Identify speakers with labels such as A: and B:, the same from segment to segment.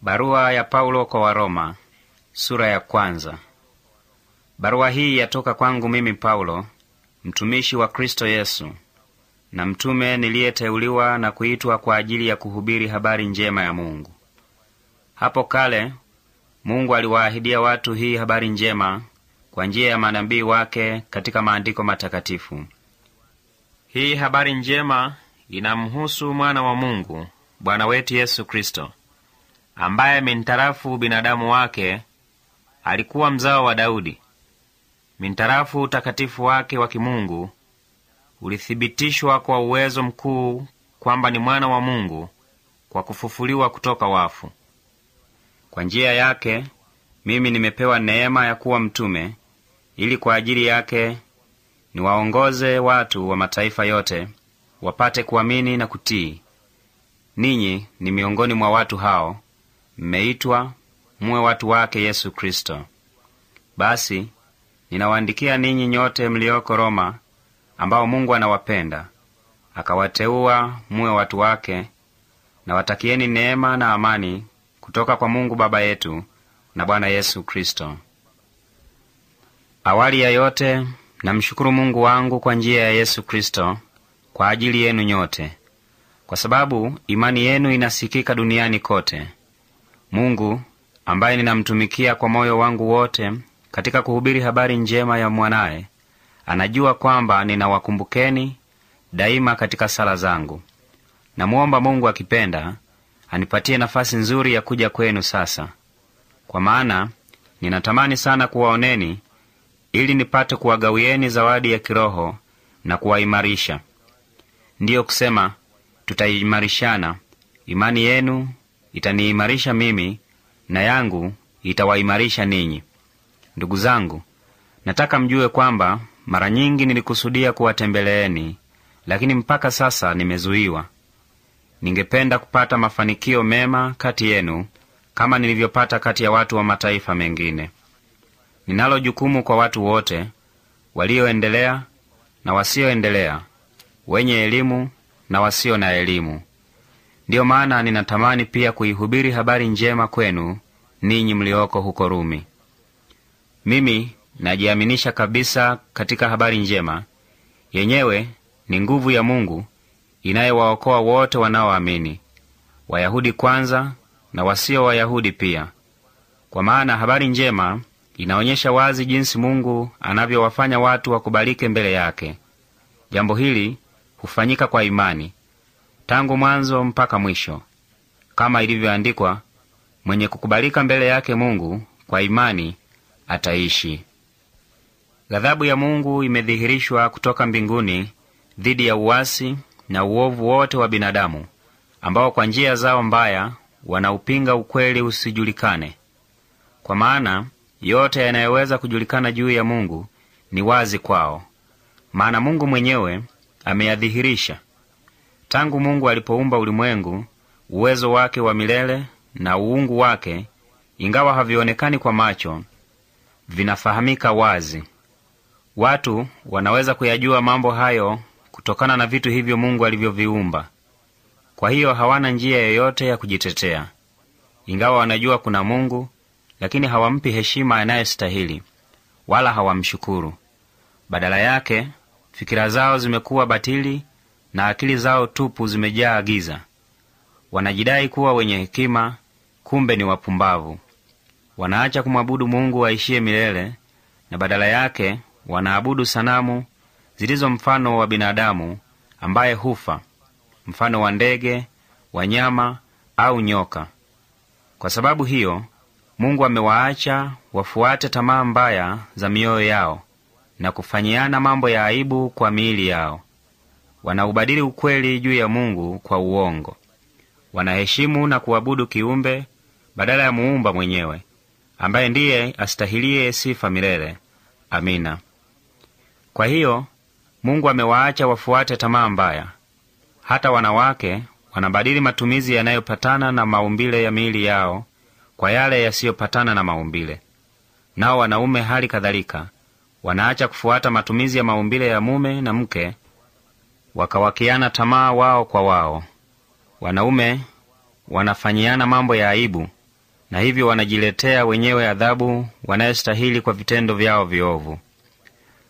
A: Barua ya Paulo kwa Waroma, sura ya kwanza. Barua hii yatoka kwangu mimi Paulo, mtumishi wa Kristo Yesu, na mtume niliyeteuliwa na kuitwa kwa ajili ya kuhubiri habari njema ya Mungu. Hapo kale Mungu aliwaahidia watu hii habari njema kwa njia ya manabii wake katika maandiko matakatifu. Hii habari njema inamhusu mwana wa Mungu, Bwana wetu Yesu Kristo, ambaye mintarafu binadamu wake alikuwa mzao wa Daudi. Mintarafu utakatifu wake wa kimungu ulithibitishwa kwa uwezo mkuu kwamba ni mwana wa Mungu kwa kufufuliwa kutoka wafu. Kwa njia yake mimi nimepewa neema ya kuwa mtume, ili kwa ajili yake niwaongoze watu wa mataifa yote wapate kuamini na kutii. Ninyi ni miongoni mwa watu hao, mmeitwa muwe watu wake Yesu Kristo. Basi ninawaandikia ninyi nyote mlioko Roma, ambao Mungu anawapenda akawateua muwe watu wake, na watakieni neema na amani kutoka kwa Mungu Baba yetu na Bwana Yesu Kristo. Awali ya yote namshukuru Mungu wangu kwa njia ya Yesu Kristo kwa ajili yenu nyote, kwa sababu imani yenu inasikika duniani kote. Mungu ambaye ninamtumikia kwa moyo wangu wote katika kuhubiri habari njema ya mwanaye, anajua kwamba ninawakumbukeni daima katika sala zangu. Namuomba Mungu akipenda anipatie nafasi nzuri ya kuja kwenu sasa, kwa maana ninatamani sana kuwaoneni, ili nipate kuwagawieni zawadi ya kiroho na kuwaimarisha. Ndiyo kusema tutaimarishana. Imani yenu itaniimarisha mimi, na yangu itawaimarisha ninyi. Ndugu zangu, nataka mjue kwamba mara nyingi nilikusudia kuwatembeleeni, lakini mpaka sasa nimezuiwa. Ningependa kupata mafanikio mema kati yenu kama nilivyopata kati ya watu wa mataifa mengine. Ninalo jukumu kwa watu wote, walioendelea na wasioendelea, wenye elimu na wasio na elimu. Ndiyo maana ninatamani pia kuihubiri habari njema kwenu ninyi mlioko huko Rumi. Mimi najiaminisha kabisa katika habari njema. Yenyewe ni nguvu ya Mungu inayowaokoa wote wanaoamini, Wayahudi kwanza na wasio Wayahudi pia. Kwa maana habari njema inaonyesha wazi jinsi Mungu anavyowafanya watu wakubalike mbele yake. Jambo hili hufanyika kwa imani tangu mwanzo mpaka mwisho, kama ilivyoandikwa, mwenye kukubalika mbele yake Mungu kwa imani ataishi. Ghadhabu ya Mungu imedhihirishwa kutoka mbinguni dhidi ya uasi na uovu wote wa binadamu, ambao kwa njia zao mbaya wanaupinga ukweli usijulikane. Kwa maana yote yanayoweza kujulikana juu ya Mungu ni wazi kwao, maana Mungu mwenyewe ameyadhihirisha. Tangu Mungu alipoumba ulimwengu, uwezo wake wa milele na uungu wake, ingawa havionekani kwa macho, vinafahamika wazi. Watu wanaweza kuyajua mambo hayo kutokana na vitu hivyo Mungu alivyoviumba. Kwa hiyo hawana njia yoyote ya kujitetea. Ingawa wanajua kuna Mungu, lakini hawampi heshima anayestahili, wala hawamshukuru. Badala yake, fikira zao zimekuwa batili na akili zao tupu zimejaa giza. Wanajidai kuwa wenye hekima, kumbe ni wapumbavu. Wanaacha kumwabudu Mungu aishiye milele, na badala yake wanaabudu sanamu zilizo mfano wa binadamu ambaye hufa, mfano wa ndege, wanyama au nyoka. Kwa sababu hiyo Mungu amewaacha wafuate tamaa mbaya za mioyo yao na kufanyiana mambo ya aibu kwa miili yao. Wanaubadili ukweli juu ya Mungu kwa uongo. Wanaheshimu na kuabudu kiumbe badala ya Muumba mwenyewe, ambaye ndiye astahilie sifa milele. Amina. Kwa hiyo Mungu amewaacha wafuate tamaa mbaya. Hata wanawake wanabadili matumizi yanayopatana na maumbile ya miili yao kwa yale yasiyopatana na maumbile. Nao wanaume hali kadhalika wanaacha kufuata matumizi ya maumbile ya mume na mke, wakawakiana tamaa wao kwa wao. Wanaume wanafanyiana mambo ya aibu, na hivyo wanajiletea wenyewe adhabu wanayostahili kwa vitendo vyao viovu.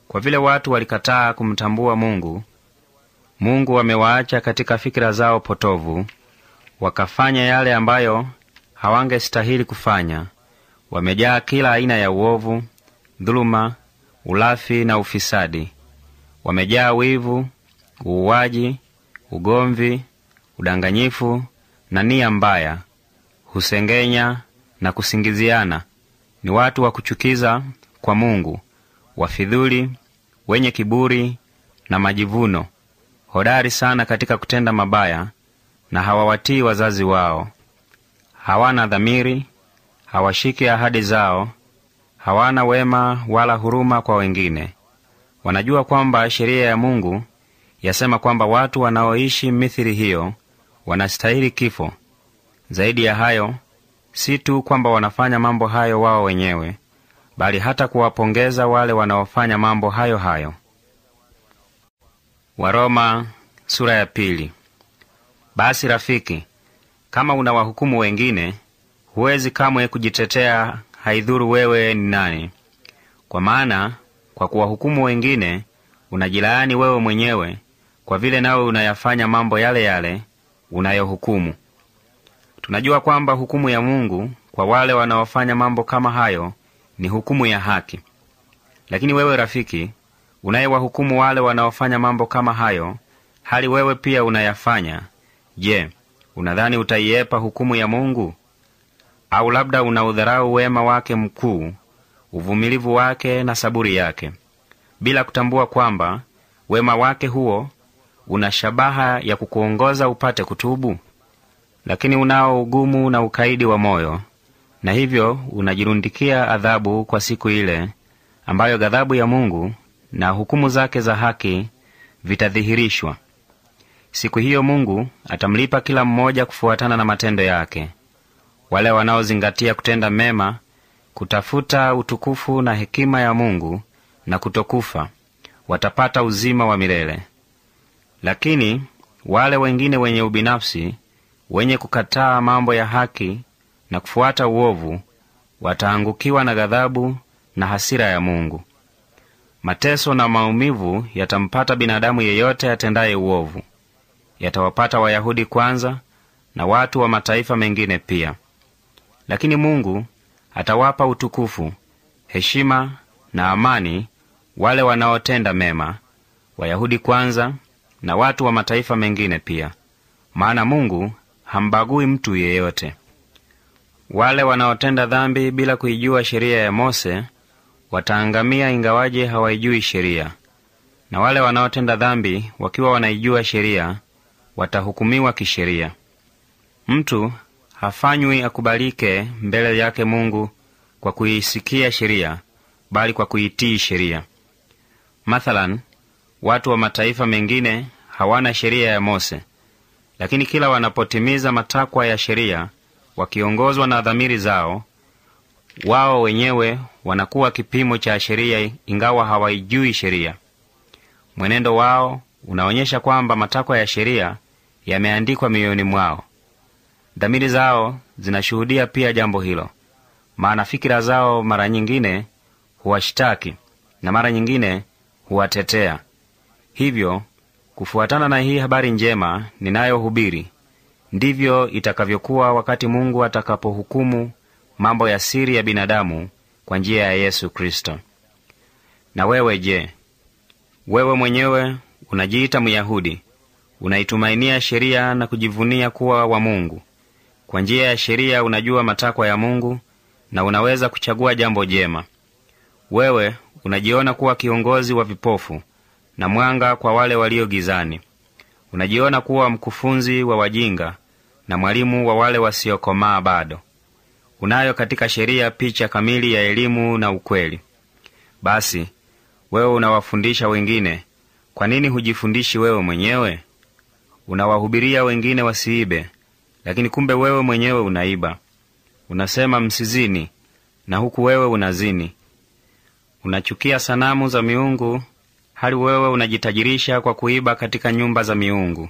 A: Kwa vile watu walikataa kumtambua Mungu, Mungu amewaacha katika fikira zao potovu, wakafanya yale ambayo hawangestahili kufanya. Wamejaa kila aina ya uovu, dhuluma, ulafi na ufisadi. Wamejaa wivu, uuaji, ugomvi, udanganyifu na nia mbaya, husengenya na kusingiziana. Ni watu wa kuchukiza kwa Mungu, wafidhuli, wenye kiburi na majivuno, hodari sana katika kutenda mabaya, na hawawatii wazazi wao. Hawana dhamiri, hawashiki ahadi zao, hawana wema wala huruma kwa wengine. Wanajua kwamba sheria ya Mungu yasema kwamba watu wanaoishi mithili hiyo wanastahili kifo. Zaidi ya hayo, si tu kwamba wanafanya mambo hayo wao wenyewe, bali hata kuwapongeza wale wanaofanya mambo hayo hayo. Waroma sura ya pili. Basi rafiki, kama unawahukumu wengine, huwezi kamwe kujitetea, haidhuru wewe ni nani. Kwa maana kwa kuwahukumu wengine unajilaani wewe mwenyewe, kwa vile nawe unayafanya mambo yale yale unayohukumu. Tunajua kwamba hukumu ya Mungu kwa wale wanaofanya mambo kama hayo ni hukumu ya haki. Lakini wewe rafiki, unayewahukumu wale wanaofanya mambo kama hayo, hali wewe pia unayafanya, je, unadhani utaiepa hukumu ya Mungu? Au labda unaudharau wema wake mkuu, uvumilivu wake na saburi yake, bila kutambua kwamba wema wake huo una shabaha ya kukuongoza upate kutubu? Lakini unao ugumu na ukaidi wa moyo, na hivyo unajirundikia adhabu kwa siku ile ambayo ghadhabu ya Mungu na hukumu zake za haki vitadhihirishwa. Siku hiyo Mungu atamlipa kila mmoja kufuatana na matendo yake. Wale wanaozingatia kutenda mema, kutafuta utukufu na hekima ya Mungu na kutokufa, watapata uzima wa milele. Lakini wale wengine wenye ubinafsi, wenye kukataa mambo ya haki na kufuata uovu, wataangukiwa na ghadhabu na hasira ya Mungu. Mateso na maumivu yatampata binadamu yeyote atendaye uovu. Yatawapata Wayahudi kwanza na watu wa mataifa mengine pia. Lakini Mungu atawapa utukufu, heshima na amani wale wanaotenda mema, Wayahudi kwanza na watu wa mataifa mengine pia. Maana Mungu hambagui mtu yeyote. Wale wanaotenda dhambi bila kuijua sheria ya Mose wataangamia ingawaje hawaijui sheria. Na wale wanaotenda dhambi wakiwa wanaijua sheria watahukumiwa kisheria. Mtu hafanywi akubalike mbele yake Mungu kwa kuisikia sheria, bali kwa kuitii sheria. Mathalan, watu wa mataifa mengine hawana sheria ya Mose, lakini kila wanapotimiza matakwa ya sheria, wakiongozwa na dhamiri zao, wao wenyewe wanakuwa kipimo cha sheria ingawa hawaijui sheria. Mwenendo wao unaonyesha kwamba matakwa ya sheria yameandikwa mioyoni mwao. Dhamiri zao zinashuhudia pia jambo hilo, maana fikira zao mara nyingine huwashtaki na mara nyingine huwatetea. Hivyo, kufuatana na hii habari njema ninayohubiri, ndivyo itakavyokuwa wakati Mungu atakapohukumu mambo ya siri ya binadamu kwa njia ya Yesu Kristo. Na wewe je? Wewe mwenyewe unajiita Myahudi, unaitumainia sheria na kujivunia kuwa wa Mungu. Kwa njia ya sheria unajua matakwa ya Mungu na unaweza kuchagua jambo jema. Wewe unajiona kuwa kiongozi wa vipofu na mwanga kwa wale walio gizani. Unajiona kuwa mkufunzi wa wajinga na mwalimu wa wale wasiokomaa bado. Unayo katika sheria picha kamili ya elimu na ukweli. Basi, wewe unawafundisha wengine, kwa nini hujifundishi wewe mwenyewe? Unawahubiria wengine wasiibe, lakini kumbe wewe mwenyewe unaiba. Unasema msizini, na huku wewe unazini. Unachukia sanamu za miungu, hali wewe unajitajirisha kwa kuiba katika nyumba za miungu.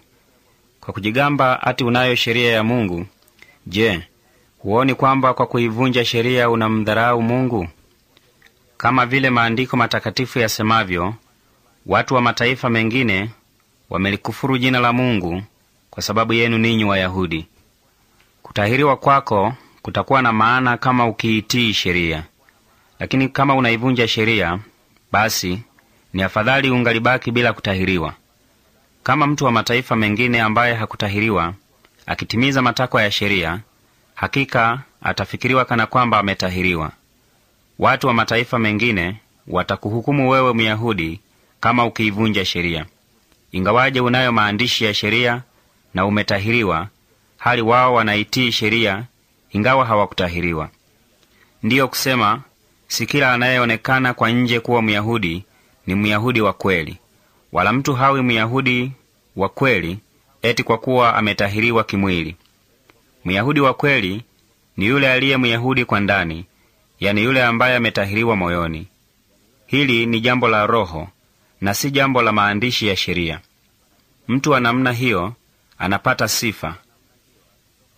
A: Kwa kujigamba ati unayo sheria ya Mungu, je, Huoni kwamba kwa kuivunja sheria unamdharau Mungu? Kama vile maandiko matakatifu yasemavyo, watu wa mataifa mengine wamelikufuru jina la Mungu kwa sababu yenu ninyi Wayahudi. Kutahiriwa kwako kutakuwa na maana kama ukiitii sheria. Lakini kama unaivunja sheria, basi ni afadhali ungalibaki bila kutahiriwa. Kama mtu wa mataifa mengine ambaye hakutahiriwa akitimiza matakwa ya sheria, hakika atafikiriwa kana kwamba ametahiriwa. Watu wa mataifa mengine watakuhukumu wewe Myahudi kama ukiivunja sheria, ingawaje unayo maandishi ya sheria na umetahiriwa, hali wao wanaitii sheria ingawa hawakutahiriwa. Ndiyo kusema, si kila anayeonekana kwa nje kuwa Myahudi ni Myahudi wa kweli, wala mtu hawi Myahudi wa kweli eti kwa kuwa ametahiriwa kimwili. Myahudi wa kweli ni yule aliye Myahudi kwa ndani, yani yule ambaye ametahiriwa moyoni. Hili ni jambo la Roho na si jambo la maandishi ya sheria. Mtu wa namna hiyo anapata sifa,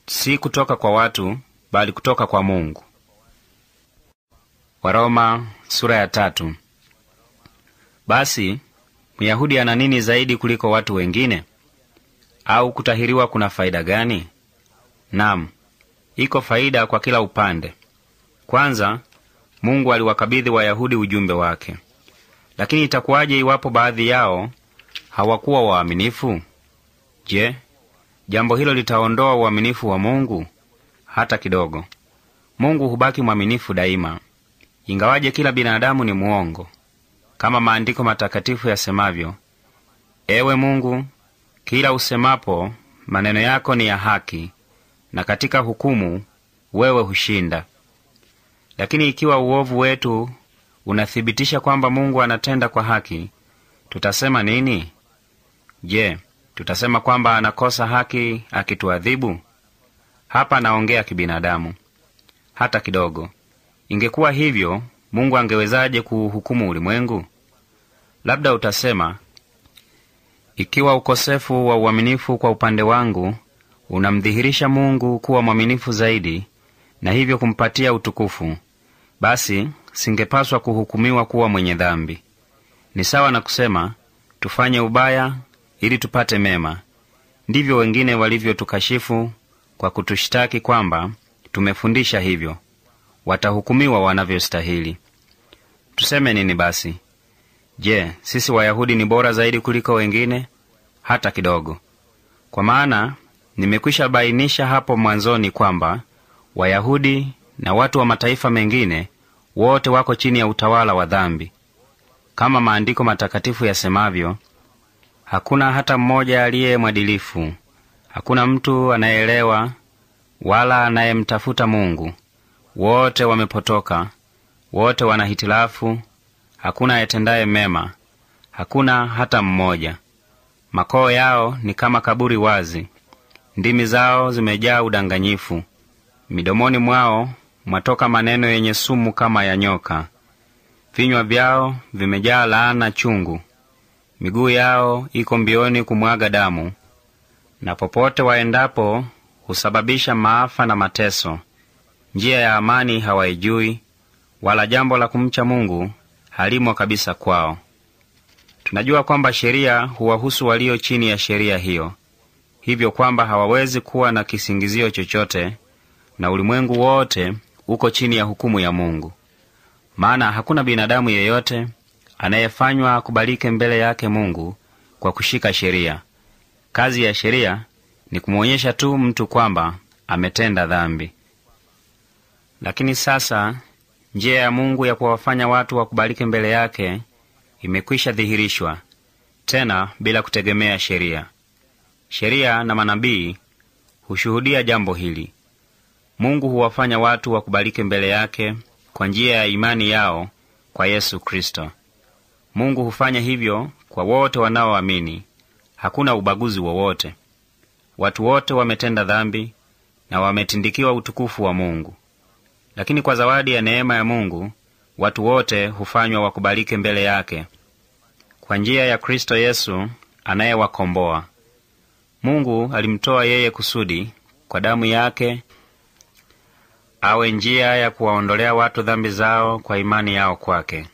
A: si kutoka kwa watu, bali kutoka kwa Mungu. Waroma sura ya 3. Basi Myahudi ana nini zaidi kuliko watu wengine? Au kutahiriwa kuna faida gani? Naam, iko faida kwa kila upande. Kwanza, Mungu aliwakabidhi Wayahudi ujumbe wake. Lakini itakuwaje iwapo baadhi yao hawakuwa waaminifu? Je, jambo hilo litaondoa uaminifu wa Mungu? Hata kidogo. Mungu hubaki mwaminifu daima, ingawaje kila binadamu ni muongo. Kama maandiko matakatifu yasemavyo, Ewe Mungu, kila usemapo maneno yako ni ya haki, na katika hukumu wewe hushinda. Lakini ikiwa uovu wetu unathibitisha kwamba Mungu anatenda kwa haki, tutasema nini? Je, tutasema kwamba anakosa haki akituadhibu? Hapa naongea kibinadamu. Hata kidogo. Ingekuwa hivyo, Mungu angewezaje kuhukumu ulimwengu? Labda utasema, ikiwa ukosefu wa uaminifu kwa upande wangu unamdhihirisha Mungu kuwa mwaminifu zaidi na hivyo kumpatia utukufu, basi singepaswa kuhukumiwa kuwa mwenye dhambi. Ni sawa na kusema, tufanye ubaya ili tupate mema. Ndivyo wengine walivyotukashifu kwa kutushtaki kwamba tumefundisha hivyo. Watahukumiwa wanavyostahili. Tuseme nini basi? Je, sisi Wayahudi ni bora zaidi kuliko wengine? Hata kidogo. Kwa maana nimekwisha bainisha hapo mwanzoni kwamba Wayahudi na watu wa mataifa mengine wote wako chini ya utawala wa dhambi. Kama maandiko matakatifu yasemavyo, hakuna hata mmoja aliye mwadilifu, hakuna mtu anayeelewa wala anayemtafuta Mungu. Wote wamepotoka, wote wana hitilafu, hakuna atendaye mema, hakuna hata mmoja. Makoo yao ni kama kaburi wazi, ndimi zao zimejaa udanganyifu. Midomoni mwao mwatoka maneno yenye sumu kama ya nyoka. Vinywa vyao vimejaa laana chungu. Miguu yao iko mbioni kumwaga damu, na popote waendapo husababisha maafa na mateso. Njia ya amani hawaijui, wala jambo la kumcha Mungu halimo kabisa kwao. Tunajua kwamba sheria huwahusu walio chini ya sheria hiyo, hivyo kwamba hawawezi kuwa na kisingizio chochote, na ulimwengu wote uko chini ya hukumu ya Mungu. Maana hakuna binadamu yeyote anayefanywa akubalike mbele yake Mungu kwa kushika sheria. Kazi ya sheria ni kumwonyesha tu mtu kwamba ametenda dhambi. Lakini sasa njia ya Mungu ya kuwafanya watu wakubalike mbele yake imekwisha dhihirishwa, tena bila kutegemea sheria. Sheria na manabii hushuhudia jambo hili. Mungu huwafanya watu wakubalike mbele yake kwa njia ya imani yao kwa Yesu Kristo. Mungu hufanya hivyo kwa wote wanaoamini. Hakuna ubaguzi wowote. Watu wote wametenda dhambi na wametindikiwa utukufu wa Mungu. Lakini kwa zawadi ya neema ya Mungu, watu wote hufanywa wakubalike mbele yake kwa njia ya Kristo Yesu anayewakomboa. Mungu alimtoa yeye kusudi kwa damu yake awe njia ya kuwaondolea watu dhambi zao kwa imani yao kwake.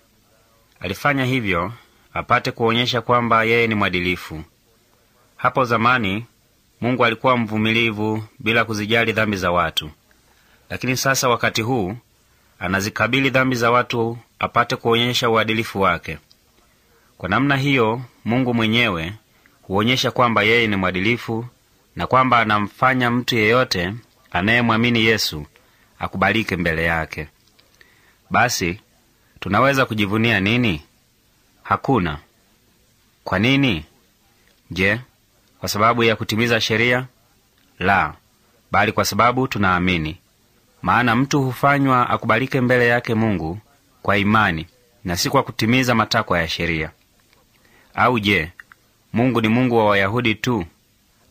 A: Alifanya hivyo apate kuonyesha kwamba yeye ni mwadilifu. Hapo zamani Mungu alikuwa mvumilivu bila kuzijali dhambi za watu, lakini sasa wakati huu anazikabili dhambi za watu apate kuonyesha uadilifu wake. Kwa namna hiyo Mungu mwenyewe huonyesha kwamba yeye ni mwadilifu na kwamba anamfanya mtu yeyote anayemwamini Yesu akubalike mbele yake. Basi tunaweza kujivunia nini? Hakuna. Kwa nini? Je, kwa sababu ya kutimiza sheria? La, bali kwa sababu tunaamini. Maana mtu hufanywa akubalike mbele yake Mungu kwa imani na si kwa kutimiza matakwa ya sheria. Au je, Mungu ni Mungu wa Wayahudi tu,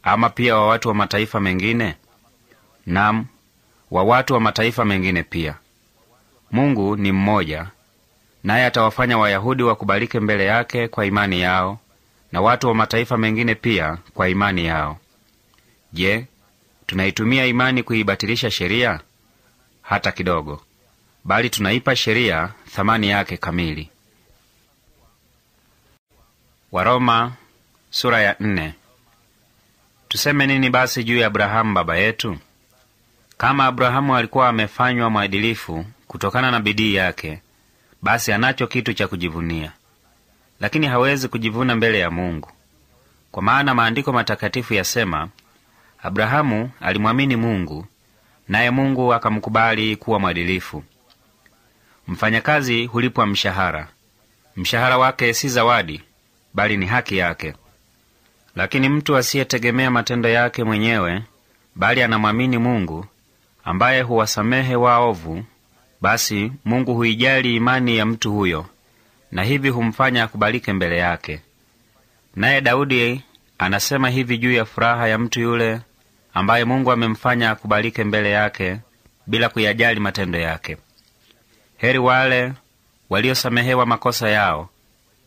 A: ama pia wa watu wa mataifa mengine? Naam, wa watu wa mataifa mengine pia. Mungu ni mmoja, naye atawafanya Wayahudi wakubalike mbele yake kwa imani yao, na watu wa mataifa mengine pia kwa imani yao. Je, tunaitumia imani kuibatilisha sheria? Hata kidogo. Bali tunaipa sheria thamani yake kamili. Waroma sura ya 4. Tuseme nini basi juu ya Abrahamu baba yetu? Kama Abrahamu alikuwa amefanywa mwadilifu kutokana na bidii yake, basi anacho kitu cha kujivunia. Lakini hawezi kujivuna mbele ya Mungu. Kwa maana maandiko matakatifu yasema, Abrahamu alimwamini Mungu, naye Mungu akamkubali kuwa mwadilifu. Mfanyakazi hulipwa mshahara. Mshahara wake si zawadi, bali ni haki yake. Lakini mtu asiyetegemea matendo yake mwenyewe, bali anamwamini Mungu, ambaye huwasamehe waovu, basi Mungu huijali imani ya mtu huyo, na hivi humfanya akubalike mbele yake. Naye Daudi anasema hivi juu ya furaha ya mtu yule ambaye Mungu amemfanya akubalike mbele yake bila kuyajali matendo yake. Heri wale waliosamehewa makosa yao,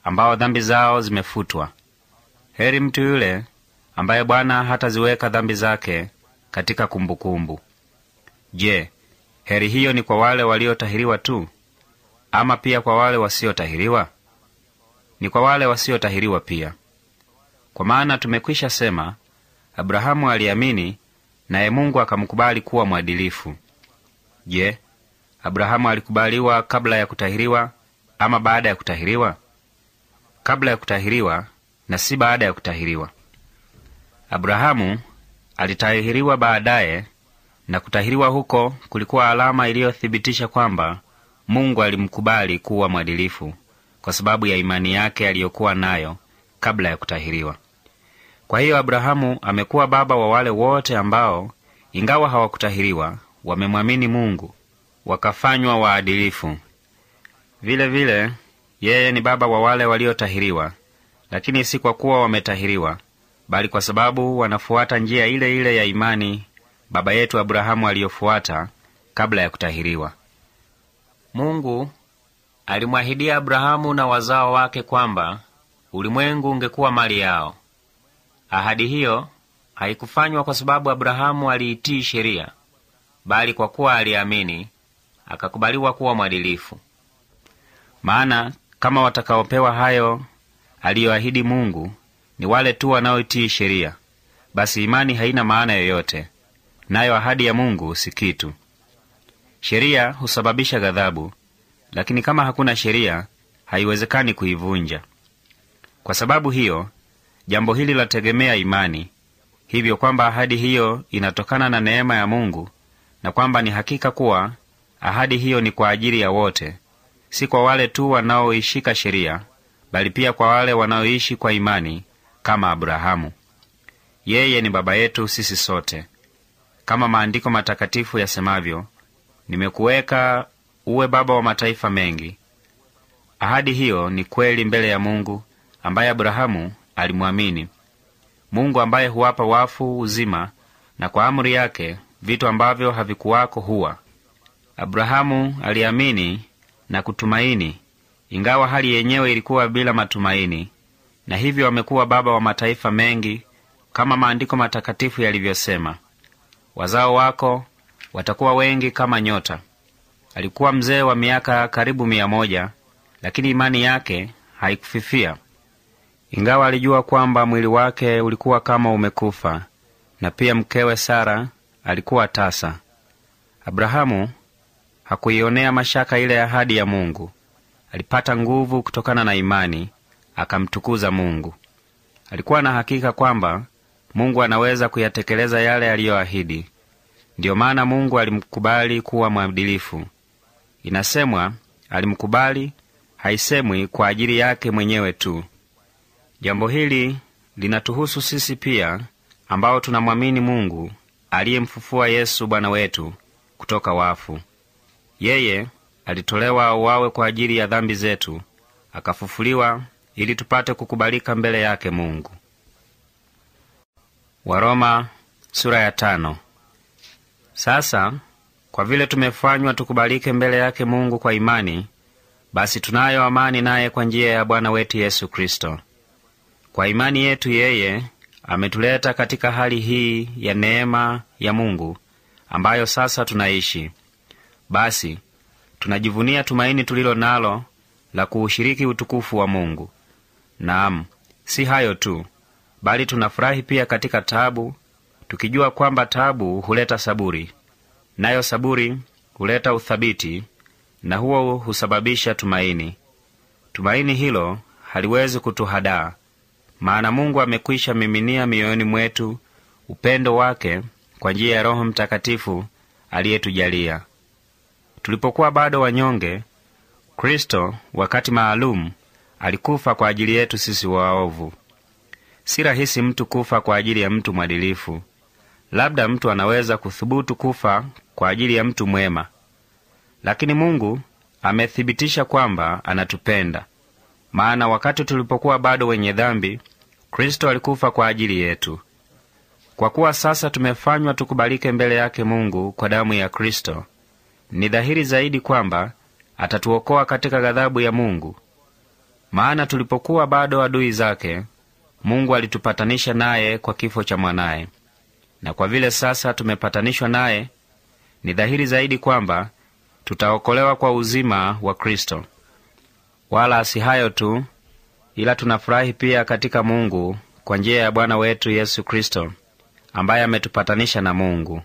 A: ambao dhambi zao zimefutwa. Heri mtu yule ambaye Bwana hataziweka dhambi zake katika kumbukumbu. Je, heri hiyo ni kwa wale waliotahiriwa tu, ama pia kwa wale wasiotahiriwa? Ni kwa wale wasiotahiriwa pia. Kwa maana tumekwisha sema, Abrahamu aliamini, naye Mungu akamkubali kuwa mwadilifu. Je, Abrahamu alikubaliwa kabla ya kutahiriwa ama baada ya kutahiriwa? Kabla ya kutahiriwa na si baada ya kutahiriwa. Abrahamu alitahiriwa baadaye, na kutahiriwa huko kulikuwa alama iliyothibitisha kwamba Mungu alimkubali kuwa mwadilifu kwa sababu ya imani yake aliyokuwa nayo kabla ya kutahiriwa. Kwa hiyo Abrahamu amekuwa baba wa wale wote ambao ingawa hawakutahiriwa wamemwamini Mungu, wakafanywa waadilifu. Vile vile yeye ni baba wa wale waliotahiriwa, lakini si kwa kuwa wametahiriwa, bali kwa sababu wanafuata njia ile ile ya imani baba yetu Abrahamu aliyofuata kabla ya kutahiriwa. Mungu alimwahidia Abrahamu na wazao wake kwamba ulimwengu ungekuwa mali yao. Ahadi hiyo haikufanywa kwa sababu Abrahamu aliitii sheria, bali kwa kuwa aliamini, akakubaliwa kuwa mwadilifu. Maana kama watakaopewa hayo aliyoahidi Mungu ni wale tu wanaoitii sheria, basi imani haina maana yoyote, nayo ahadi ya Mungu si kitu. Sheria husababisha ghadhabu, lakini kama hakuna sheria, haiwezekani kuivunja. Kwa sababu hiyo, jambo hili lategemea imani, hivyo kwamba ahadi hiyo inatokana na neema ya Mungu, na kwamba ni hakika kuwa ahadi hiyo ni kwa ajili ya wote, si kwa wale tu wanaoishika sheria, bali pia kwa wale wanaoishi kwa imani kama Abrahamu. Yeye ni baba yetu sisi sote. Kama maandiko matakatifu yasemavyo, nimekuweka uwe baba wa mataifa mengi. Ahadi hiyo ni kweli mbele ya Mungu ambaye Abrahamu alimwamini, Mungu ambaye huwapa wafu uzima, na kwa amri yake vitu ambavyo havikuwako huwa. Abrahamu aliamini na kutumaini, ingawa hali yenyewe ilikuwa bila matumaini, na hivyo amekuwa baba wa mataifa mengi, kama maandiko matakatifu yalivyosema, wazao wako watakuwa wengi kama nyota. Alikuwa mzee wa miaka karibu 100, lakini imani yake haikufifia. Ingawa alijua kwamba mwili wake ulikuwa kama umekufa, na pia mkewe Sara alikuwa tasa. Abrahamu hakuionea mashaka ile ahadi ya Mungu. Alipata nguvu kutokana na imani, akamtukuza Mungu. Alikuwa na hakika kwamba Mungu anaweza kuyatekeleza yale aliyoahidi. Ndiyo maana Mungu alimkubali kuwa mwadilifu. Inasemwa alimkubali, haisemwi kwa ajili yake mwenyewe tu. Jambo hili linatuhusu sisi pia, ambao tunamwamini Mungu aliyemfufua Yesu Bwana wetu kutoka wafu. Yeye alitolewa auawe kwa ajili ya dhambi zetu, akafufuliwa ili tupate kukubalika mbele yake Mungu. Waroma sura ya 5. Sasa kwa vile tumefanywa tukubalike mbele yake Mungu kwa imani, basi tunayo amani naye kwa njia ya Bwana wetu Yesu Kristo. Kwa imani yetu yeye ametuleta katika hali hii ya neema ya Mungu ambayo sasa tunaishi. Basi tunajivunia tumaini tulilo nalo la kuushiriki utukufu wa Mungu. Naam, si hayo tu, bali tunafurahi pia katika taabu, tukijua kwamba taabu huleta saburi, nayo saburi huleta uthabiti, na huo husababisha tumaini. Tumaini hilo haliwezi kutuhadaa, maana Mungu amekwisha miminia mioyoni mwetu upendo wake kwa njia ya Roho Mtakatifu aliyetujalia. Tulipokuwa bado wanyonge, Kristo wakati maalum alikufa kwa ajili yetu sisi waovu. Si rahisi mtu kufa kwa ajili ya mtu mwadilifu. Labda mtu anaweza kuthubutu kufa kwa ajili ya mtu mwema. Lakini Mungu amethibitisha kwamba anatupenda. Maana wakati tulipokuwa bado wenye dhambi, Kristo alikufa kwa ajili yetu. Kwa kuwa sasa tumefanywa tukubalike mbele yake Mungu kwa damu ya Kristo, ni dhahiri zaidi kwamba atatuokoa katika ghadhabu ya Mungu. Maana tulipokuwa bado adui zake, Mungu alitupatanisha naye kwa kifo cha mwanaye. Na kwa vile sasa tumepatanishwa naye, ni dhahiri zaidi kwamba tutaokolewa kwa uzima wa Kristo. Wala si hayo tu, ila tunafurahi pia katika Mungu kwa njia ya Bwana wetu Yesu Kristo, ambaye ametupatanisha na Mungu.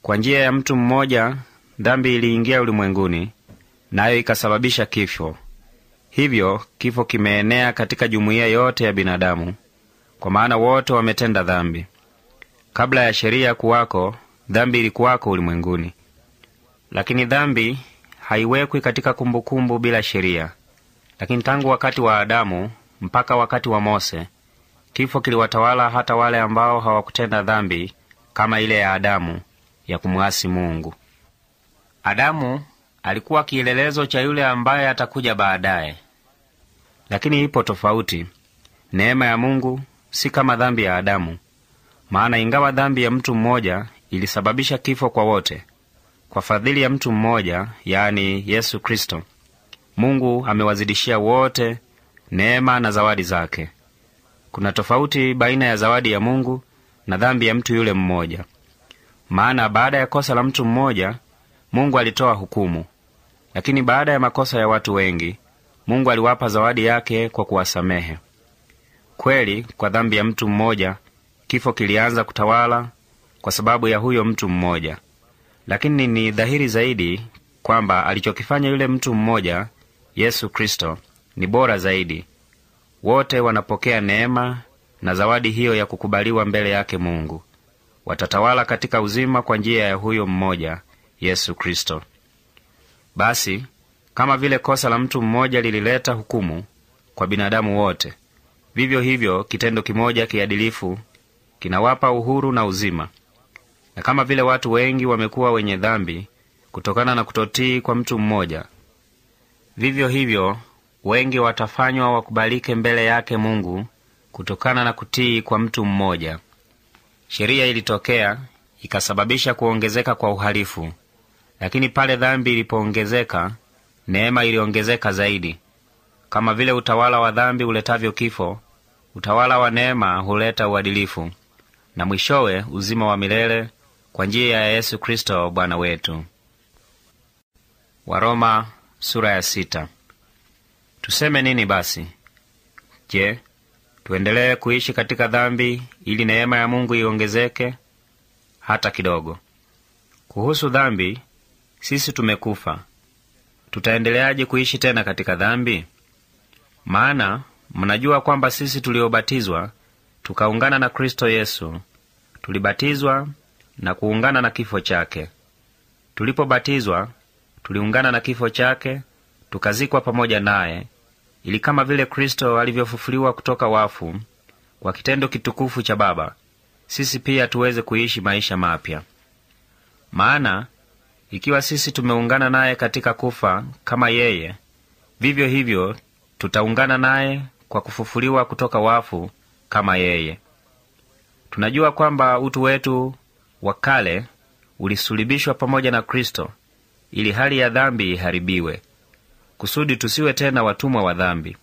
A: Kwa njia ya mtu mmoja dhambi iliingia ulimwenguni, nayo ikasababisha kifo. Hivyo kifo kimeenea katika jumuiya yote ya binadamu, kwa maana wote wametenda dhambi. Kabla ya sheria kuwako, dhambi ilikuwako ulimwenguni. Lakini dhambi haiwekwi katika kumbukumbu bila sheria. Lakini tangu wakati wa Adamu mpaka wakati wa Mose, kifo kiliwatawala hata wale ambao hawakutenda dhambi kama ile ya Adamu ya kumwasi Mungu. Adamu alikuwa kielelezo cha yule ambaye atakuja baadaye. Lakini ipo tofauti. Neema ya Mungu si kama dhambi ya Adamu. Maana ingawa dhambi ya mtu mmoja ilisababisha kifo kwa wote, kwa fadhili ya mtu mmoja, yani Yesu Kristo, Mungu amewazidishia wote neema na zawadi zake. Kuna tofauti baina ya zawadi ya Mungu na dhambi ya mtu yule mmoja. Maana baada ya kosa la mtu mmoja, Mungu alitoa hukumu. Lakini baada ya makosa ya watu wengi, Mungu aliwapa zawadi yake kwa kuwasamehe. Kweli, kwa dhambi ya mtu mmoja, kifo kilianza kutawala kwa sababu ya huyo mtu mmoja. Lakini ni dhahiri zaidi kwamba alichokifanya yule mtu mmoja, Yesu Kristo, ni bora zaidi. Wote wanapokea neema na zawadi hiyo ya kukubaliwa mbele yake Mungu. Watatawala katika uzima kwa njia ya huyo mmoja, Yesu Kristo. Basi, kama vile kosa la mtu mmoja lilileta hukumu kwa binadamu wote, vivyo hivyo kitendo kimoja kiadilifu kinawapa uhuru na uzima. Na kama vile watu wengi wamekuwa wenye dhambi kutokana na kutotii kwa mtu mmoja, vivyo hivyo wengi watafanywa wakubalike mbele yake Mungu kutokana na kutii kwa mtu mmoja. Sheria ilitokea ikasababisha kuongezeka kwa uhalifu, lakini pale dhambi ilipoongezeka, neema iliongezeka zaidi. Kama vile utawala wa dhambi uletavyo kifo, utawala wa neema huleta uadilifu, na mwishowe uzima wa milele kwa njia ya Yesu Kristo Bwana wetu. Waroma sura ya 6. Tuseme nini basi? Je, tuendelee kuishi katika dhambi ili neema ya Mungu iongezeke? Hata kidogo. Kuhusu dhambi, sisi tumekufa. Tutaendeleaje kuishi tena katika dhambi? Maana mnajua kwamba sisi tuliobatizwa tukaungana na Kristo Yesu, tulibatizwa na kuungana na kifo chake. Tulipobatizwa tuliungana na kifo chake, tukazikwa pamoja naye, ili kama vile Kristo alivyofufuliwa kutoka wafu kwa kitendo kitukufu cha Baba, sisi pia tuweze kuishi maisha mapya. Maana ikiwa sisi tumeungana naye katika kufa kama yeye, vivyo hivyo tutaungana naye kwa kufufuliwa kutoka wafu kama yeye. Tunajua kwamba utu wetu wa kale ulisulubishwa pamoja na Kristo, ili hali ya dhambi iharibiwe, kusudi tusiwe tena watumwa wa dhambi.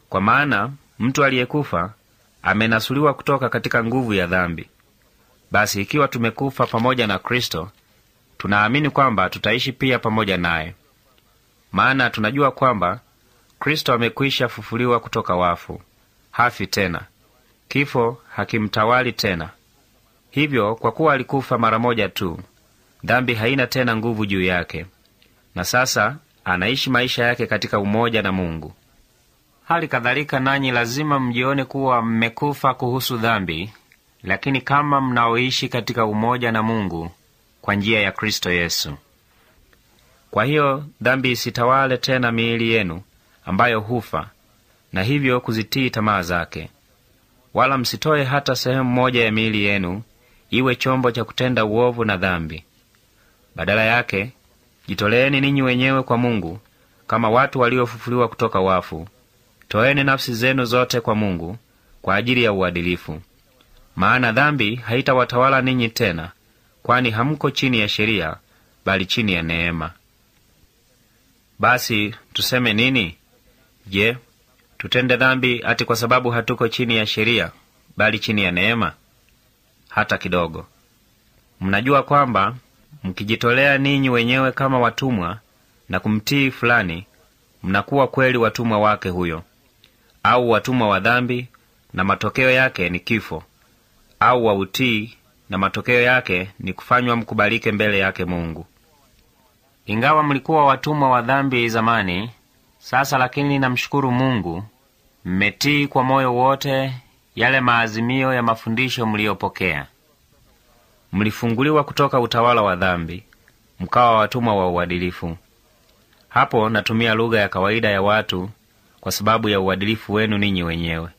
A: Kwa maana mtu aliyekufa amenasuliwa kutoka katika nguvu ya dhambi. Basi ikiwa tumekufa pamoja na Kristo, tunaamini kwamba tutaishi pia pamoja naye. Maana tunajua kwamba Kristo amekwisha fufuliwa kutoka wafu, hafi tena, kifo hakimtawali tena. Hivyo kwa kuwa alikufa mara moja tu, dhambi haina tena nguvu juu yake, na sasa anaishi maisha yake katika umoja na Mungu. Hali kadhalika nanyi lazima mjione kuwa mmekufa kuhusu dhambi, lakini kama mnaoishi katika umoja na Mungu kwa njia ya Kristo Yesu. Kwa hiyo dhambi isitawale tena miili yenu ambayo hufa, na hivyo kuzitii tamaa zake. Wala msitoe hata sehemu moja ya miili yenu iwe chombo cha kutenda uovu na dhambi. Badala yake, jitoleeni ninyi wenyewe kwa Mungu kama watu waliofufuliwa kutoka wafu. Toeni nafsi zenu zote kwa Mungu kwa ajili ya uadilifu. Maana dhambi haitawatawala ninyi tena, kwani hamko chini ya sheria, bali chini ya neema. Basi tuseme nini? Je, tutende dhambi ati kwa sababu hatuko chini ya sheria, bali chini ya neema? Hata kidogo. Mnajua kwamba mkijitolea ninyi wenyewe kama watumwa na kumtii fulani, mnakuwa kweli watumwa wake huyo, au watumwa wa dhambi, na matokeo yake ni kifo, au wa utii, na matokeo yake ni kufanywa mkubalike mbele yake Mungu. Ingawa mlikuwa watumwa wa dhambi zamani, sasa lakini namshukuru Mungu, mmetii kwa moyo wote yale maazimio ya mafundisho mliyopokea. Mlifunguliwa kutoka utawala wa dhambi, mkawa watumwa wa uadilifu. Hapo natumia lugha ya kawaida ya watu kwa sababu ya uadilifu wenu ninyi wenyewe.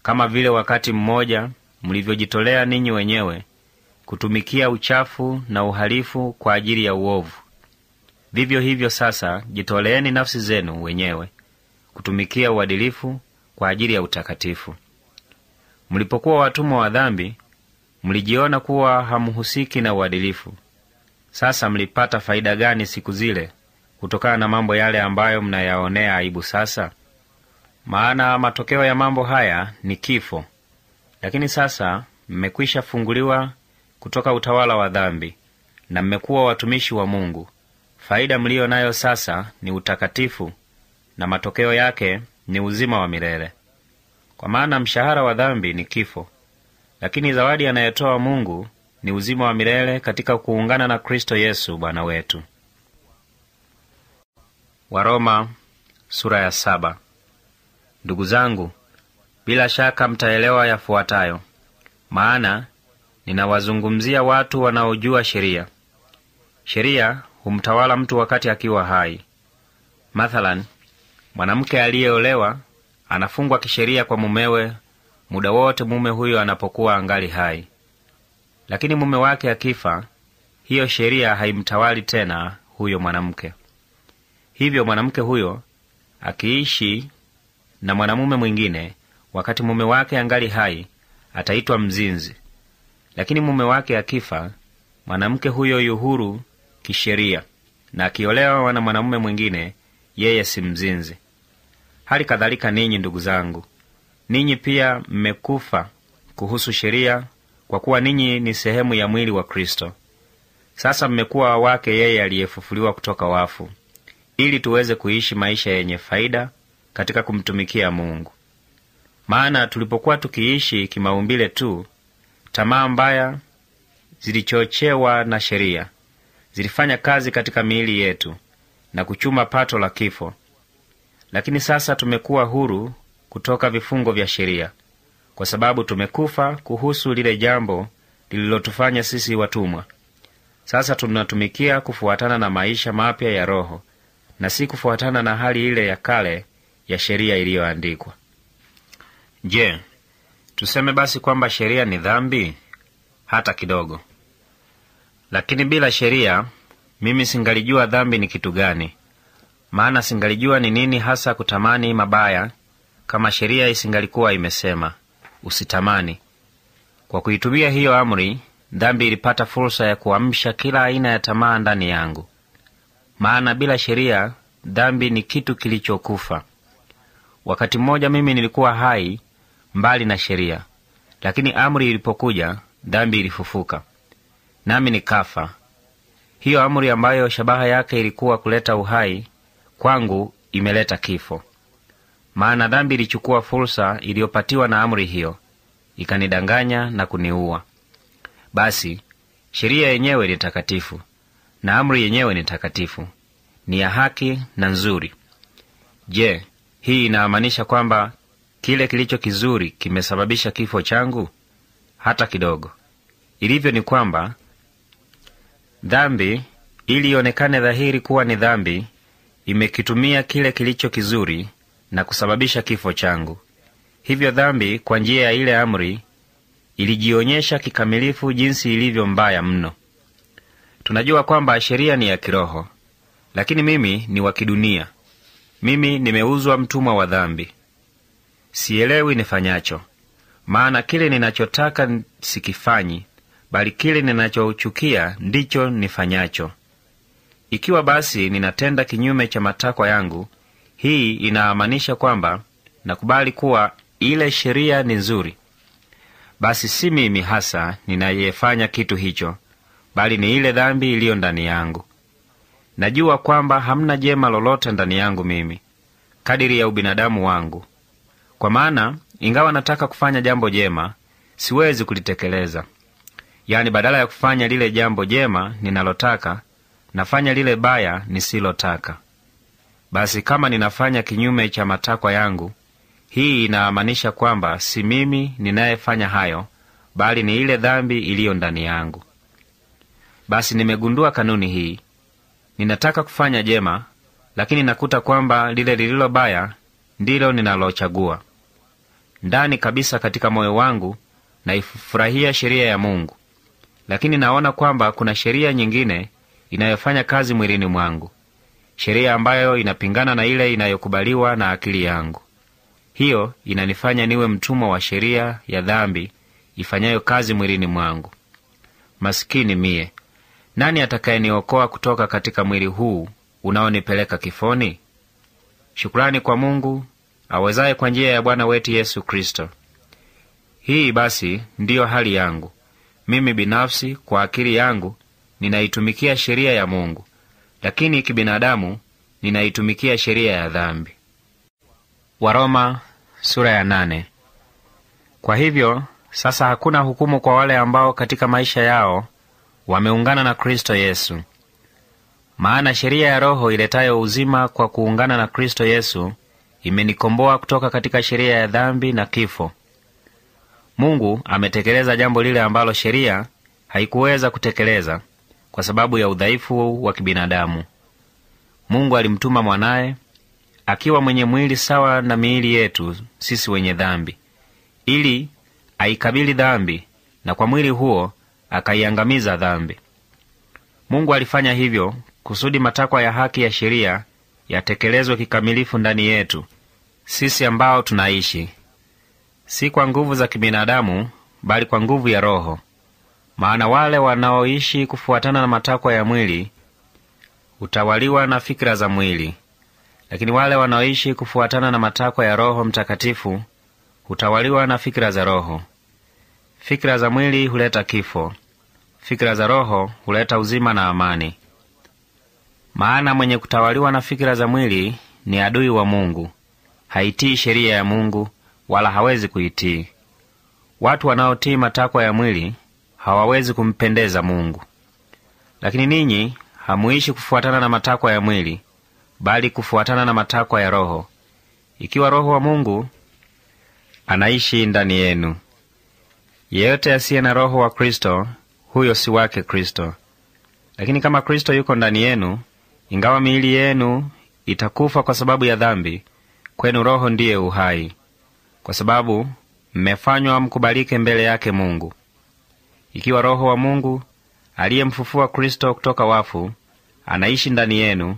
A: Kama vile wakati mmoja mlivyojitolea ninyi wenyewe kutumikia uchafu na uhalifu kwa ajili ya uovu, vivyo hivyo sasa jitoleeni nafsi zenu wenyewe kutumikia uadilifu kwa ajili ya utakatifu. Mlipokuwa watumwa wa dhambi, mlijiona kuwa hamuhusiki na uadilifu. Sasa mlipata faida gani siku zile kutokana na mambo yale ambayo mnayaonea aibu sasa? Maana matokeo ya mambo haya ni kifo. Lakini sasa mmekwisha funguliwa kutoka utawala wa dhambi na mmekuwa watumishi wa Mungu. Faida mlio nayo sasa ni utakatifu, na matokeo yake ni uzima wa milele. Kwa maana mshahara wa dhambi ni kifo, lakini zawadi anayotoa Mungu ni uzima wa milele katika kuungana na Kristo Yesu Bwana wetu. Waroma sura ya 7. Ndugu zangu, bila shaka mtaelewa yafuatayo. Maana ninawazungumzia watu wanaojua sheria. Sheria humtawala mtu wakati akiwa hai. Mathalan, mwanamke aliyeolewa anafungwa kisheria kwa mumewe muda wote mume huyo anapokuwa angali hai. Lakini mume wake akifa, hiyo sheria haimtawali tena huyo mwanamke. Hivyo mwanamke huyo akiishi na mwanamume mwingine wakati mume wake angali hai, ataitwa mzinzi. Lakini mume wake akifa, mwanamke huyo yu huru kisheria, na akiolewa na mwanamume mwingine, yeye si mzinzi. Hali kadhalika ninyi, ndugu zangu, ninyi pia mmekufa kuhusu sheria kwa kuwa ninyi ni sehemu ya mwili wa Kristo. Sasa mmekuwa wake yeye aliyefufuliwa kutoka wafu, ili tuweze kuishi maisha yenye faida katika kumtumikia Mungu. Maana tulipokuwa tukiishi kimaumbile tu, tamaa mbaya zilichochewa na sheria zilifanya kazi katika miili yetu na kuchuma pato la kifo. Lakini sasa tumekuwa huru kutoka vifungo vya sheria, kwa sababu tumekufa kuhusu lile jambo lililotufanya sisi watumwa. Sasa tunatumikia kufuatana na maisha mapya ya Roho, na si kufuatana na hali ile ya kale ya sheria iliyoandikwa. Je, tuseme basi kwamba sheria ni dhambi? Hata kidogo! Lakini bila sheria mimi singalijua dhambi ni kitu gani, maana singalijua ni nini hasa kutamani mabaya, kama sheria isingalikuwa imesema usitamani. Kwa kuitumia hiyo amri, dhambi ilipata fursa ya kuamsha kila aina ya tamaa ndani yangu. Maana bila sheria dhambi ni kitu kilichokufa. Wakati mmoja mimi nilikuwa hai mbali na sheria, lakini amri ilipokuja, dhambi ilifufuka, nami nikafa. Hiyo amri ambayo shabaha yake ilikuwa kuleta uhai, kwangu imeleta kifo. Maana dhambi ilichukua fursa iliyopatiwa na amri hiyo, ikanidanganya na kuniua. Basi sheria yenyewe ni takatifu, na amri yenyewe ni takatifu, ni ya haki na nzuri. Je, hii inamaanisha kwamba kile kilicho kizuri kimesababisha kifo changu? Hata kidogo! Ilivyo ni kwamba dhambi, ili ionekane dhahiri kuwa ni dhambi, imekitumia kile kilicho kizuri na kusababisha kifo changu. Hivyo dhambi kwa njia ya ile amri ilijionyesha kikamilifu jinsi ilivyo mbaya mno. Tunajua kwamba sheria ni ya kiroho, lakini mimi ni wa kidunia. Mimi nimeuzwa mtumwa wa dhambi. Sielewi nifanyacho, maana kile ninachotaka sikifanyi, bali kile ninachochukia ndicho nifanyacho. Ikiwa basi ninatenda kinyume cha matakwa yangu, hii inaamanisha kwamba nakubali kuwa ile sheria ni nzuri. Basi si mimi hasa ninayefanya kitu hicho, bali ni ile dhambi iliyo ndani yangu. Najua kwamba hamna jema lolote ndani yangu mimi, kadiri ya ubinadamu wangu. Kwa maana ingawa nataka kufanya jambo jema, siwezi kulitekeleza. Yaani, badala ya kufanya lile jambo jema ninalotaka, nafanya lile baya nisilotaka. Basi kama ninafanya kinyume cha matakwa yangu, hii inamaanisha kwamba si mimi ninayefanya hayo, bali ni ile dhambi iliyo ndani yangu. Basi nimegundua kanuni hii: ninataka kufanya jema, lakini nakuta kwamba lile lililo baya ndilo ninalochagua. Ndani kabisa katika moyo wangu naifurahia sheria ya Mungu, lakini naona kwamba kuna sheria nyingine inayofanya kazi mwilini mwangu, sheria ambayo inapingana na ile inayokubaliwa na akili yangu. Hiyo inanifanya niwe mtumwa wa sheria ya dhambi ifanyayo kazi mwilini mwangu. Masikini mie! Nani atakayeniokoa kutoka katika mwili huu unaonipeleka kifoni? Shukrani kwa Mungu awezaye kwa njia ya Bwana wetu Yesu Kristo. Hii basi ndiyo hali yangu mimi binafsi. Kwa akili yangu ninaitumikia sheria ya Mungu, lakini kibinadamu ninaitumikia sheria ya dhambi. Waroma sura ya 8. Kwa hivyo sasa hakuna hukumu kwa wale ambao katika maisha yao wameungana na Kristo Yesu. Maana sheria ya Roho iletayo uzima kwa kuungana na Kristo Yesu imenikomboa kutoka katika sheria ya dhambi na kifo. Mungu ametekeleza jambo lile ambalo sheria haikuweza kutekeleza kwa sababu ya udhaifu wa kibinadamu. Mungu alimtuma mwanaye akiwa mwenye mwili sawa na miili yetu sisi wenye dhambi, ili aikabili dhambi, na kwa mwili huo akaiangamiza dhambi. Mungu alifanya hivyo kusudi matakwa ya haki ya sheria yatekelezwe kikamilifu ndani yetu sisi ambao tunaishi, si kwa nguvu za kibinadamu, bali kwa nguvu ya Roho. Maana wale wanaoishi kufuatana na matakwa ya mwili hutawaliwa na fikira za mwili, lakini wale wanaoishi kufuatana na matakwa ya Roho Mtakatifu hutawaliwa na fikira za Roho. Fikira za mwili huleta kifo, fikira za Roho huleta uzima na amani. Maana mwenye kutawaliwa na fikira za mwili ni adui wa Mungu, haitii sheria ya Mungu, wala hawezi kuitii. Watu wanaotii matakwa ya mwili hawawezi kumpendeza Mungu. Lakini ninyi hamuishi kufuatana na matakwa ya mwili, bali kufuatana na matakwa ya Roho, ikiwa Roho wa Mungu anaishi ndani yenu. Yeyote asiye na Roho wa Kristo, huyo si wake Kristo. Lakini kama Kristo yuko ndani yenu, ingawa miili yenu itakufa kwa sababu ya dhambi, kwenu Roho ndiye uhai, kwa sababu mmefanywa mkubalike mbele yake Mungu. Ikiwa Roho wa Mungu aliyemfufua Kristo kutoka wafu anaishi ndani yenu,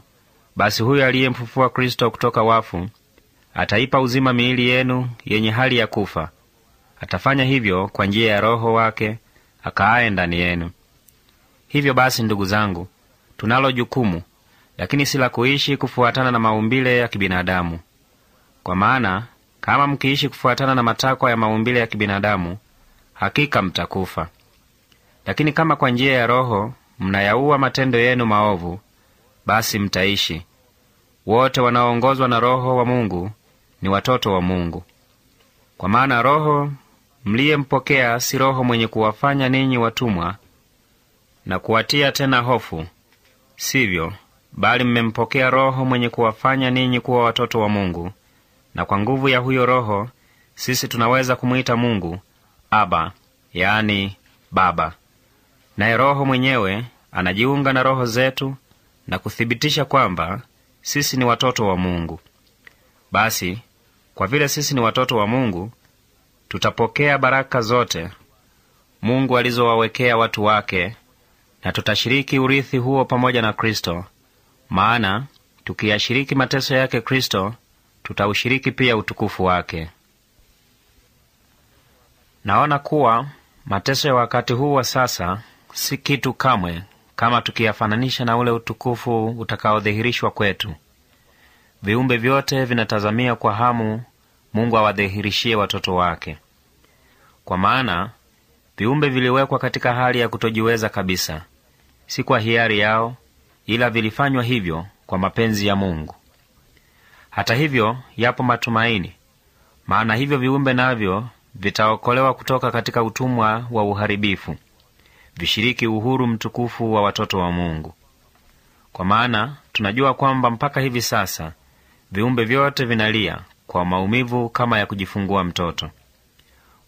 A: basi huyo aliyemfufua Kristo kutoka wafu ataipa uzima miili yenu yenye hali ya kufa. Atafanya hivyo kwa njia ya Roho wake akaaye ndani yenu. Hivyo basi, ndugu zangu, tunalo jukumu, lakini si la kuishi kufuatana na maumbile ya kibinadamu. Kwa maana kama mkiishi kufuatana na matakwa ya maumbile ya kibinadamu, hakika mtakufa. Lakini kama kwa njia ya Roho mnayaua matendo yenu maovu, basi mtaishi. Wote wanaoongozwa na Roho wa Mungu ni watoto wa Mungu. Kwa maana Roho mliyempokea si roho mwenye kuwafanya ninyi watumwa na kuwatia tena hofu, sivyo, bali mmempokea Roho mwenye kuwafanya ninyi kuwa watoto wa Mungu, na kwa nguvu ya huyo Roho sisi tunaweza kumwita Mungu Aba, yaani Baba. Naye Roho mwenyewe anajiunga na roho zetu na kuthibitisha kwamba sisi ni watoto wa Mungu. Basi, kwa vile sisi ni watoto wa Mungu, tutapokea baraka zote Mungu alizowawekea watu wake, na tutashiriki urithi huo pamoja na Kristo. Maana tukiyashiriki mateso yake Kristo, tutaushiriki pia utukufu wake. Naona kuwa mateso ya wakati huu wa sasa si kitu kamwe, kama tukiyafananisha na ule utukufu utakaodhihirishwa kwetu. Viumbe vyote vinatazamia kwa hamu Mungu awadhihirishie watoto wake. Kwa maana viumbe viliwekwa katika hali ya kutojiweza kabisa, si kwa hiari yao, ila vilifanywa hivyo kwa mapenzi ya Mungu. Hata hivyo yapo matumaini, maana hivyo viumbe navyo vitaokolewa kutoka katika utumwa wa uharibifu, vishiriki uhuru mtukufu wa watoto wa Mungu. Kwa maana tunajua kwamba mpaka hivi sasa viumbe vyote vinalia kwa maumivu kama ya kujifungua mtoto.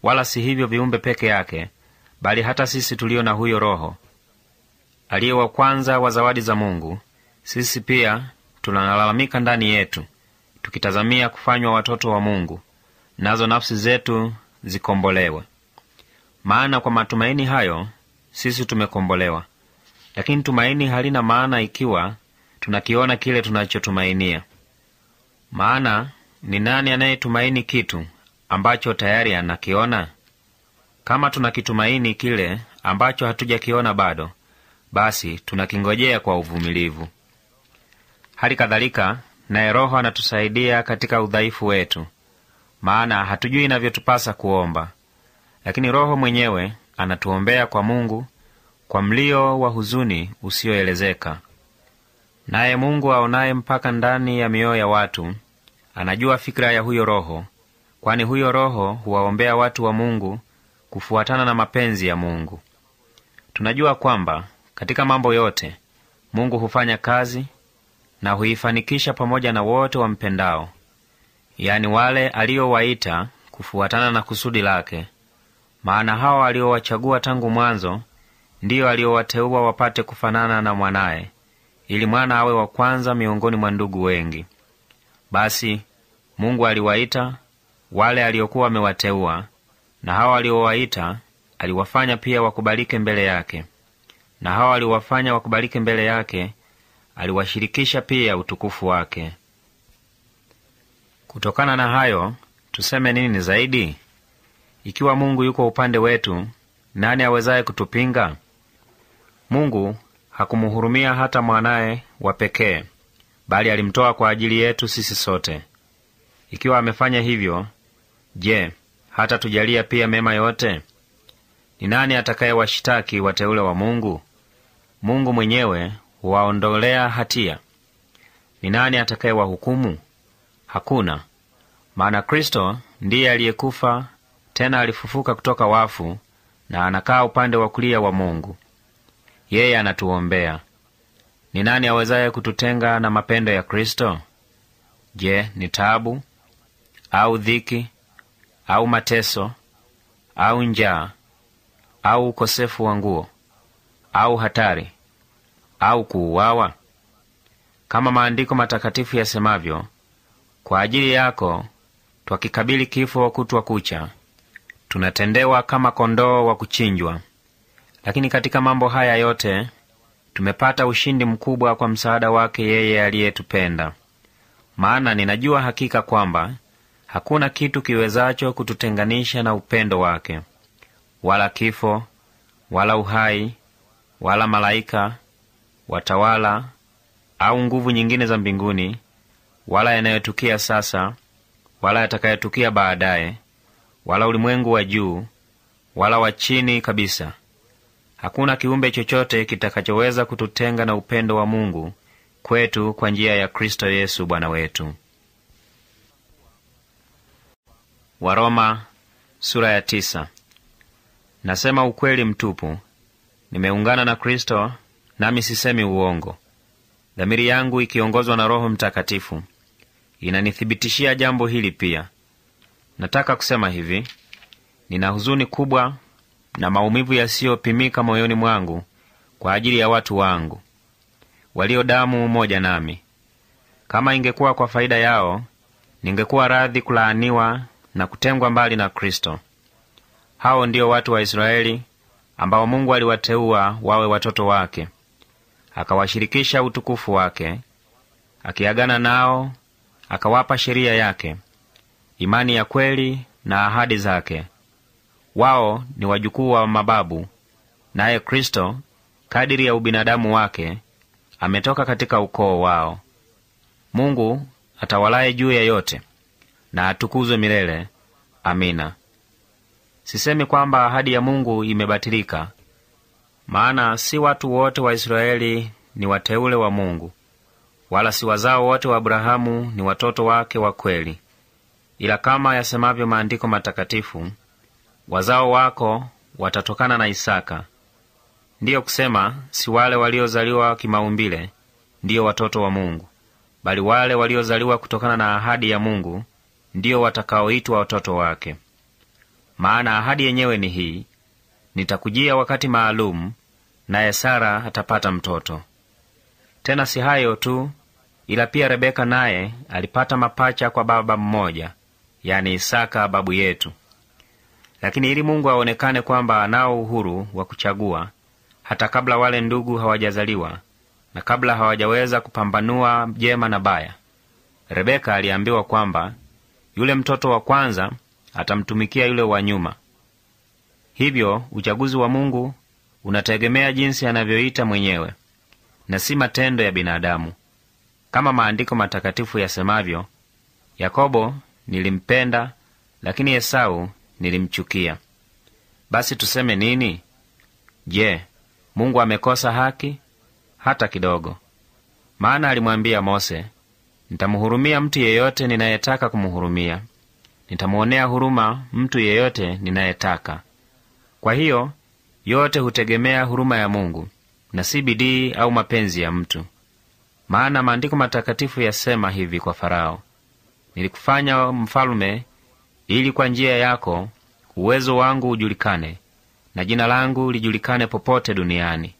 A: Wala si hivyo viumbe peke yake, bali hata sisi tulio na huyo Roho aliye wa kwanza wa zawadi za Mungu, sisi pia tunalalamika ndani yetu, tukitazamia kufanywa watoto wa Mungu, nazo nafsi zetu zikombolewe. Maana kwa matumaini hayo sisi tumekombolewa. Lakini tumaini halina maana ikiwa tunakiona kile tunachotumainia. Maana ni nani anayetumaini kitu ambacho tayari anakiona? Kama tunakitumaini kile ambacho hatujakiona bado, basi tunakingojea kwa uvumilivu. Hali kadhalika naye Roho anatusaidia katika udhaifu wetu, maana hatujui inavyotupasa kuomba. Lakini Roho mwenyewe anatuombea kwa Mungu kwa mlio wa huzuni usioelezeka. Naye Mungu aonaye mpaka ndani ya mioyo ya watu anajua fikira ya huyo Roho, kwani huyo Roho huwaombea watu wa Mungu kufuatana na mapenzi ya Mungu. Tunajua kwamba katika mambo yote Mungu hufanya kazi na huifanikisha pamoja na wote wampendao, yani wale aliowaita kufuatana na kusudi lake. Maana hao aliowachagua tangu mwanzo ndiyo aliowateua wapate kufanana na mwanaye, ili mwana awe wa kwanza miongoni mwa ndugu wengi. Basi Mungu aliwaita wale aliokuwa wamewateua, na hao aliowaita aliwafanya pia wakubalike mbele yake, na hao aliwafanya wakubalike mbele yake aliwashirikisha pia utukufu wake. Kutokana na hayo tuseme nini zaidi? Ikiwa Mungu yuko upande wetu, nani awezaye kutupinga? Mungu hakumuhurumia hata mwanaye wa pekee, bali alimtoa kwa ajili yetu sisi sote. Ikiwa amefanya hivyo, je, hata tujalia pia mema yote? Ni nani atakayewashitaki wateule wa Mungu? Mungu mwenyewe huwaondolea hatia. Ni nani atakayewahukumu? Hakuna. Maana Kristo ndiye aliyekufa, tena alifufuka kutoka wafu, na anakaa upande wa kulia wa Mungu. Yeye anatuombea. Ni nani awezaye kututenga na mapendo ya Kristo? Je, ni taabu au dhiki au mateso au njaa au ukosefu wa nguo au hatari au kuuawa? Kama maandiko matakatifu yasemavyo, kwa ajili yako twakikabili kifo kutwa kucha, tunatendewa kama kondoo wa kuchinjwa. Lakini katika mambo haya yote tumepata ushindi mkubwa kwa msaada wake yeye aliyetupenda. Maana ninajua hakika kwamba hakuna kitu kiwezacho kututenganisha na upendo wake, wala kifo, wala uhai, wala malaika, watawala, au nguvu nyingine za mbinguni, wala yanayotukia sasa, wala yatakayotukia baadaye, wala ulimwengu wa juu, wala wa chini kabisa. Hakuna kiumbe chochote kitakachoweza kututenga na upendo wa Mungu kwetu kwa njia ya Kristo Yesu Bwana wetu. Waroma sura ya 9. Nasema ukweli mtupu. Nimeungana na Kristo, nami sisemi uongo. Dhamiri yangu ikiongozwa na Roho Mtakatifu inanithibitishia jambo hili pia. Nataka kusema hivi: nina huzuni kubwa na maumivu yasiyopimika moyoni mwangu kwa ajili ya watu wangu walio damu moja nami. Kama ingekuwa kwa faida yao, ningekuwa radhi kulaaniwa na kutengwa mbali na Kristo. Hao ndio watu wa Israeli ambao Mungu aliwateua wawe watoto wake, akawashirikisha utukufu wake, akiagana nao, akawapa sheria yake, imani ya kweli na ahadi zake. Wao ni wajukuu wa mababu, naye Kristo kadiri ya ubinadamu wake ametoka katika ukoo wao. Mungu atawalaye juu ya yote na atukuzwe milele. Amina. Sisemi kwamba ahadi ya Mungu imebatilika, maana si watu wote wa Israeli ni wateule wa Mungu, wala si wazao wote wa Abrahamu ni watoto wake wa kweli. Ila kama yasemavyo maandiko matakatifu, wazao wako watatokana na Isaka. Ndiyo kusema, si wale waliozaliwa kimaumbile ndiyo watoto wa Mungu, bali wale waliozaliwa kutokana na ahadi ya Mungu ndiyo watakaoitwa watoto wake. Maana ahadi yenyewe ni hii: nitakujia wakati maalumu, naye Sara atapata mtoto. Tena si hayo tu, ila pia Rebeka naye alipata mapacha kwa baba mmoja, yani Isaka babu yetu. Lakini ili Mungu aonekane kwamba anao uhuru wa kuchagua, hata kabla wale ndugu hawajazaliwa na kabla hawajaweza kupambanua jema na baya, Rebeka aliambiwa kwamba yule mtoto wa kwanza atamtumikia yule wa nyuma. Hivyo uchaguzi wa Mungu unategemea jinsi anavyoita mwenyewe na si matendo ya binadamu. Kama maandiko matakatifu yasemavyo, Yakobo nilimpenda, lakini Esau nilimchukia. Basi tuseme nini? Je, Mungu amekosa haki? Hata kidogo. Maana alimwambia Mose, nitamhurumia mtu yeyote ninayetaka kumhurumia, nitamuonea huruma mtu yeyote ninayetaka. Kwa hiyo yote hutegemea huruma ya Mungu na si bidii au mapenzi ya mtu. Maana maandiko matakatifu yasema hivi kwa Farao, nilikufanya mfalume ili kwa njia yako uwezo wangu ujulikane na jina langu lijulikane popote duniani.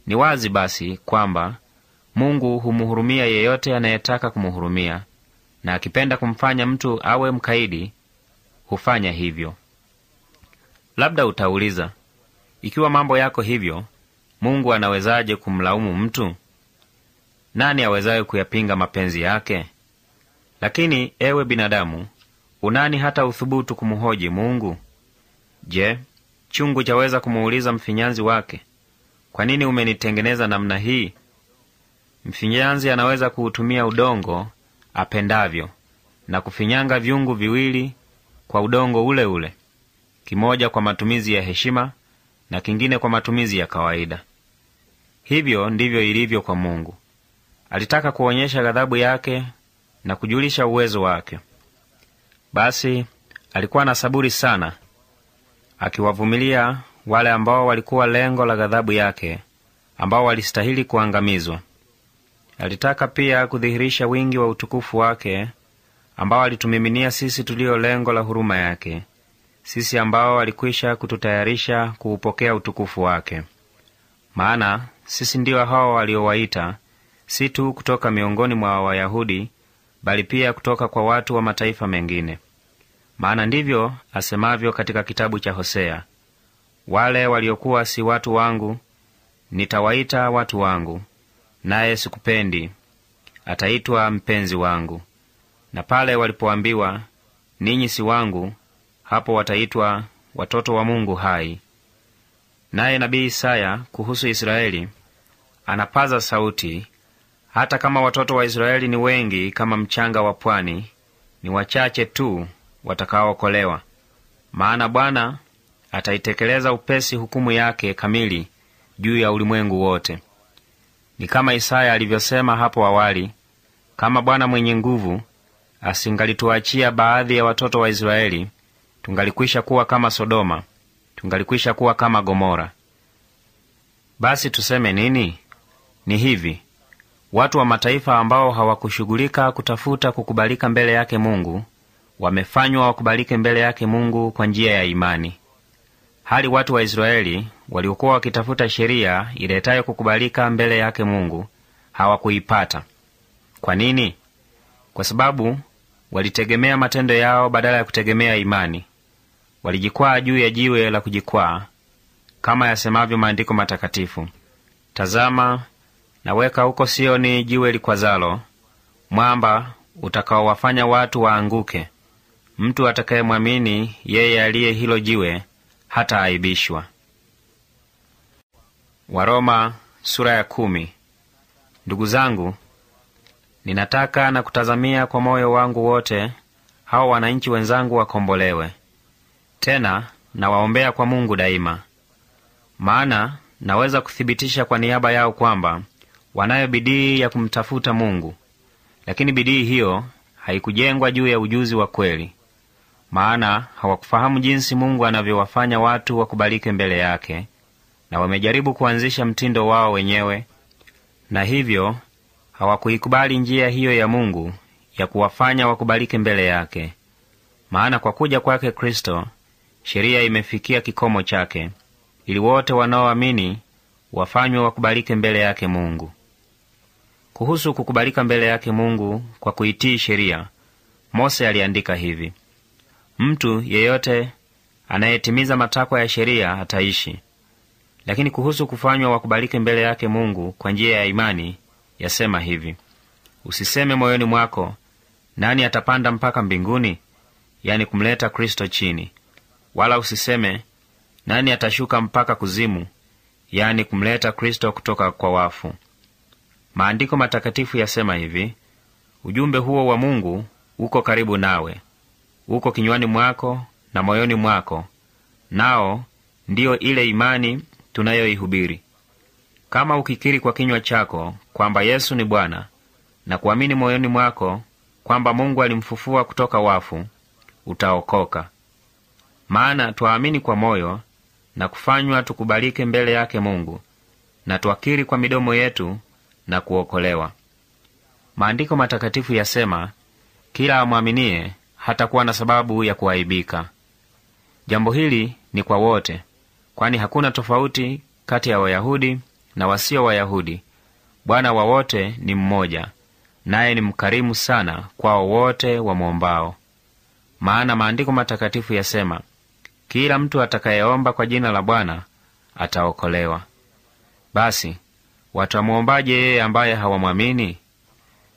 A: Ni wazi basi kwamba Mungu humhurumia yeyote anayetaka kumhurumia, na akipenda kumfanya mtu awe mkaidi hufanya hivyo. Labda utauliza, ikiwa mambo yako hivyo, Mungu anawezaje kumlaumu mtu? Nani awezaye kuyapinga mapenzi yake? Lakini ewe binadamu, unani hata uthubutu kumhoji Mungu? Je, chungu chaweza kumuuliza mfinyanzi wake, kwa nini umenitengeneza namna hii? Mfinyanzi anaweza kuutumia udongo apendavyo na kufinyanga vyungu viwili kwa udongo ule ule. kimoja kwa matumizi ya heshima na kingine kwa matumizi ya kawaida. Hivyo ndivyo ilivyo kwa Mungu. Alitaka kuonyesha ghadhabu yake na kujulisha uwezo wake. Basi alikuwa na saburi sana, akiwavumilia wale ambao walikuwa lengo la ghadhabu yake, ambao walistahili kuangamizwa. Alitaka pia kudhihirisha wingi wa utukufu wake, ambao alitumiminia sisi tulio lengo la huruma yake, sisi ambao alikwisha kututayarisha kuupokea utukufu wake. Maana sisi ndio hao waliowaita, si tu kutoka miongoni mwa Wayahudi, bali pia kutoka kwa watu wa mataifa mengine. Maana ndivyo asemavyo katika kitabu cha Hosea, wale waliokuwa si watu wangu nitawaita watu wangu, naye sikupendi ataitwa mpenzi wangu. Na pale walipoambiwa ninyi si wangu, hapo wataitwa watoto wa Mungu hai. Naye nabii Isaya kuhusu Israeli anapaza sauti, hata kama watoto wa Israeli ni wengi kama mchanga wa pwani, ni wachache tu watakaookolewa. Maana Bwana ataitekeleza upesi hukumu yake kamili juu ya ulimwengu wote. Ni kama Isaya alivyosema hapo awali, kama Bwana mwenye nguvu asingalituachia baadhi ya watoto wa Israeli, tungalikwisha kuwa kama Sodoma, tungalikwisha kuwa kama Gomora. Basi tuseme nini? Ni hivi: watu wa mataifa ambao hawakushughulika kutafuta kukubalika mbele yake Mungu, wamefanywa wakubalike mbele yake Mungu kwa njia ya imani. Hali watu wa Israeli waliokuwa wakitafuta sheria iletayo kukubalika mbele yake Mungu hawakuipata. Kwa nini? Kwa sababu walitegemea matendo yao badala ya kutegemea imani. Walijikwaa juu ya jiwe la kujikwaa, kama yasemavyo maandiko matakatifu, tazama, naweka huko Sioni jiwe likwazalo, mwamba utakaowafanya watu waanguke. Mtu atakayemwamini yeye aliye hilo jiwe hata aibishwa. Waroma sura ya 10. Ndugu zangu, ninataka na kutazamia kwa moyo wangu wote hao wananchi wenzangu wakombolewe. Tena nawaombea kwa Mungu daima. Maana naweza kuthibitisha kwa niaba yao kwamba wanayo bidii ya kumtafuta Mungu, lakini bidii hiyo haikujengwa juu ya ujuzi wa kweli. Maana hawakufahamu jinsi Mungu anavyowafanya watu wakubalike mbele yake, na wamejaribu kuanzisha mtindo wao wenyewe, na hivyo hawakuikubali njia hiyo ya Mungu ya kuwafanya wakubalike mbele yake. Maana kwa kuja kwake Kristo, sheria imefikia kikomo chake, ili wote wanaoamini wafanywe wakubalike mbele yake Mungu. Kuhusu kukubalika mbele yake Mungu kwa kuitii sheria, Mose aliandika hivi: mtu yeyote anayetimiza matakwa ya sheria ataishi. Lakini kuhusu kufanywa wakubalike mbele yake Mungu kwa njia ya imani, yasema hivi: usiseme moyoni mwako, nani atapanda mpaka mbinguni, yani kumleta Kristo chini. Wala usiseme, nani atashuka mpaka kuzimu, yani kumleta Kristo kutoka kwa wafu. Maandiko matakatifu yasema hivi: ujumbe huo wa Mungu uko karibu nawe, uko kinywani mwako na moyoni mwako, nao ndiyo ile imani tunayoihubiri. Kama ukikiri kwa kinywa chako kwamba Yesu ni Bwana na kuamini moyoni mwako kwamba Mungu alimfufua kutoka wafu, utaokoka. Maana twaamini kwa moyo na kufanywa tukubalike mbele yake Mungu, na twakiri kwa midomo yetu na kuokolewa. Maandiko matakatifu yasema, kila amwaminie hatakuwa na sababu ya kuaibika. Jambo hili ni kwa wote, kwani hakuna tofauti kati ya Wayahudi na wasio Wayahudi. Bwana wa wote ni mmoja, naye ni mkarimu sana kwao wote wamwombao. Maana maandiko matakatifu yasema, kila mtu atakayeomba kwa jina la Bwana ataokolewa. Basi watamwombaje yeye ambaye hawamwamini?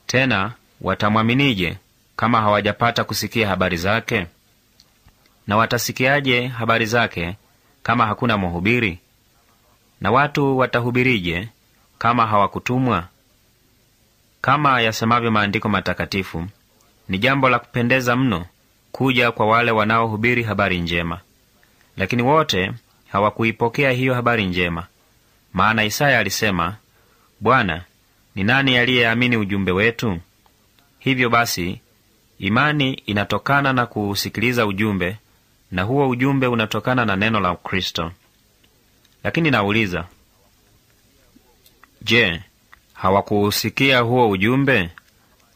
A: Tena watamwaminije kama hawajapata kusikia habari zake? Na watasikiaje habari zake kama hakuna mhubiri? Na watu watahubirije kama hawakutumwa? Kama yasemavyo maandiko matakatifu, ni jambo la kupendeza mno kuja kwa wale wanaohubiri habari njema. Lakini wote hawakuipokea hiyo habari njema. Maana Isaya alisema, Bwana, ni nani aliyeamini ujumbe wetu? Hivyo basi, imani inatokana na kuusikiliza ujumbe, na huo ujumbe unatokana na neno la Kristo. Lakini nauliza, je, hawakuusikia huo ujumbe?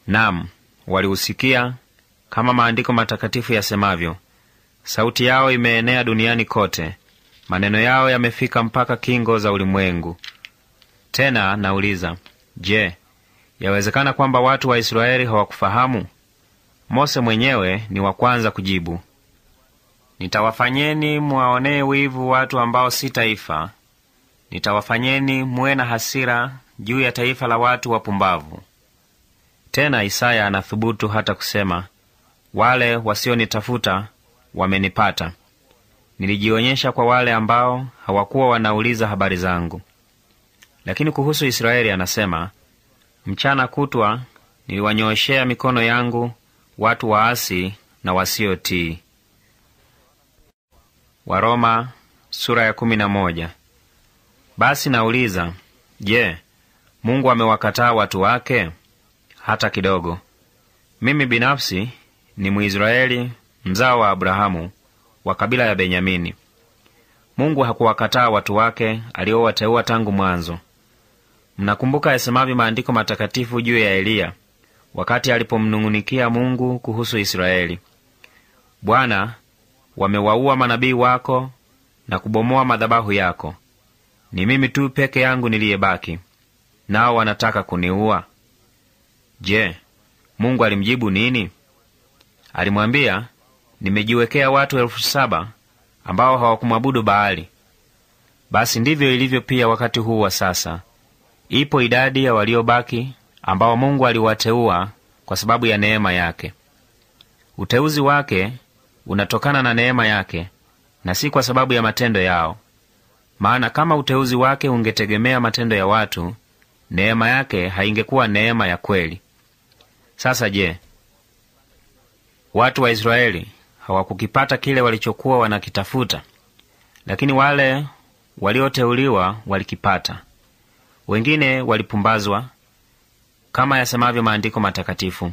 A: Naam, waliusikia, kama maandiko matakatifu yasemavyo, sauti yao imeenea duniani kote, maneno yao yamefika mpaka kingo za ulimwengu. Tena nauliza, je, yawezekana kwamba watu wa Israeli hawakufahamu? Mose mwenyewe ni wa kwanza kujibu, nitawafanyeni muwaonee wivu watu ambao si taifa, nitawafanyeni muwe na hasira juu ya taifa la watu wapumbavu. Tena Isaya anathubutu hata kusema, wale wasionitafuta wamenipata. Nilijionyesha kwa wale ambao hawakuwa wanauliza habari zangu. Lakini kuhusu Israeli anasema, mchana kutwa niliwanyooshea mikono yangu watu waasi na wasiotii. Waroma sura ya 11. Basi nauliza, je, Mungu amewakataa watu wake? Hata kidogo. Mimi binafsi ni Mwisraeli, mzao wa Abrahamu, wa kabila ya Benyamini. Mungu hakuwakataa watu wake aliowateua tangu mwanzo. Mnakumbuka yasemavyo maandiko matakatifu juu ya Eliya, wakati alipomnung'unikia Mungu kuhusu Israeli. Bwana, wamewaua manabii wako na kubomoa madhabahu yako. Ni mimi tu peke yangu niliyebaki, nao wanataka kuniua. Je, Mungu alimjibu nini? Alimwambia, nimejiwekea watu 7,000 ambao hawakumwabudu Baali. Basi ndivyo ilivyo pia wakati huu wa sasa. Ipo idadi ya waliobaki ambao Mungu aliwateua kwa sababu ya neema yake. Uteuzi wake unatokana na neema yake na si kwa sababu ya matendo yao. Maana kama uteuzi wake ungetegemea matendo ya watu, neema yake haingekuwa neema ya kweli. Sasa je, watu wa Israeli hawakukipata kile walichokuwa wanakitafuta? Lakini wale walioteuliwa walikipata. Wengine walipumbazwa, kama yasemavyo maandiko matakatifu,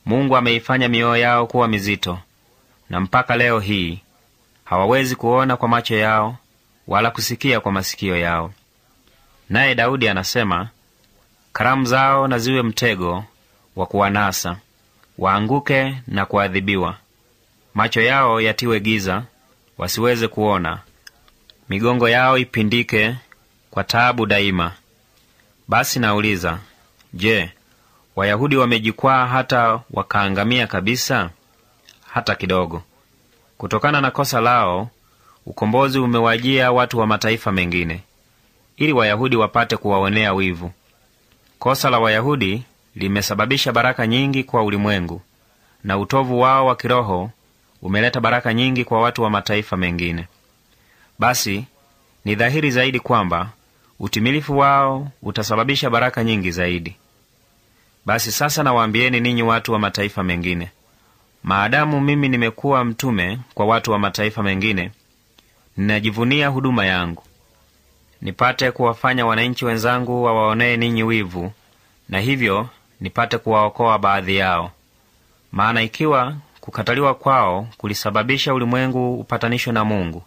A: Mungu ameifanya mioyo yao kuwa mizito, na mpaka leo hii hawawezi kuona kwa macho yao wala kusikia kwa masikio yao. Naye Daudi anasema, karamu zao na ziwe mtego wa kuwanasa, waanguke na kuadhibiwa. Macho yao yatiwe giza, wasiweze kuona, migongo yao ipindike kwa taabu daima. Basi nauliza, je, Wayahudi wamejikwaa hata wakaangamia kabisa? Hata kidogo. Kutokana na kosa lao, ukombozi umewajia watu wa mataifa mengine, ili Wayahudi wapate kuwaonea wivu. Kosa la Wayahudi limesababisha baraka nyingi kwa ulimwengu, na utovu wao wa kiroho umeleta baraka nyingi kwa watu wa mataifa mengine. Basi ni dhahiri zaidi kwamba utimilifu wao utasababisha baraka nyingi zaidi. Basi sasa nawaambieni ninyi watu wa mataifa mengine, maadamu mimi nimekuwa mtume kwa watu wa mataifa mengine, ninajivunia huduma yangu, nipate kuwafanya wananchi wenzangu wawaonee ninyi wivu, na hivyo nipate kuwaokoa baadhi yao. Maana ikiwa kukataliwa kwao kulisababisha ulimwengu upatanishwe na Mungu,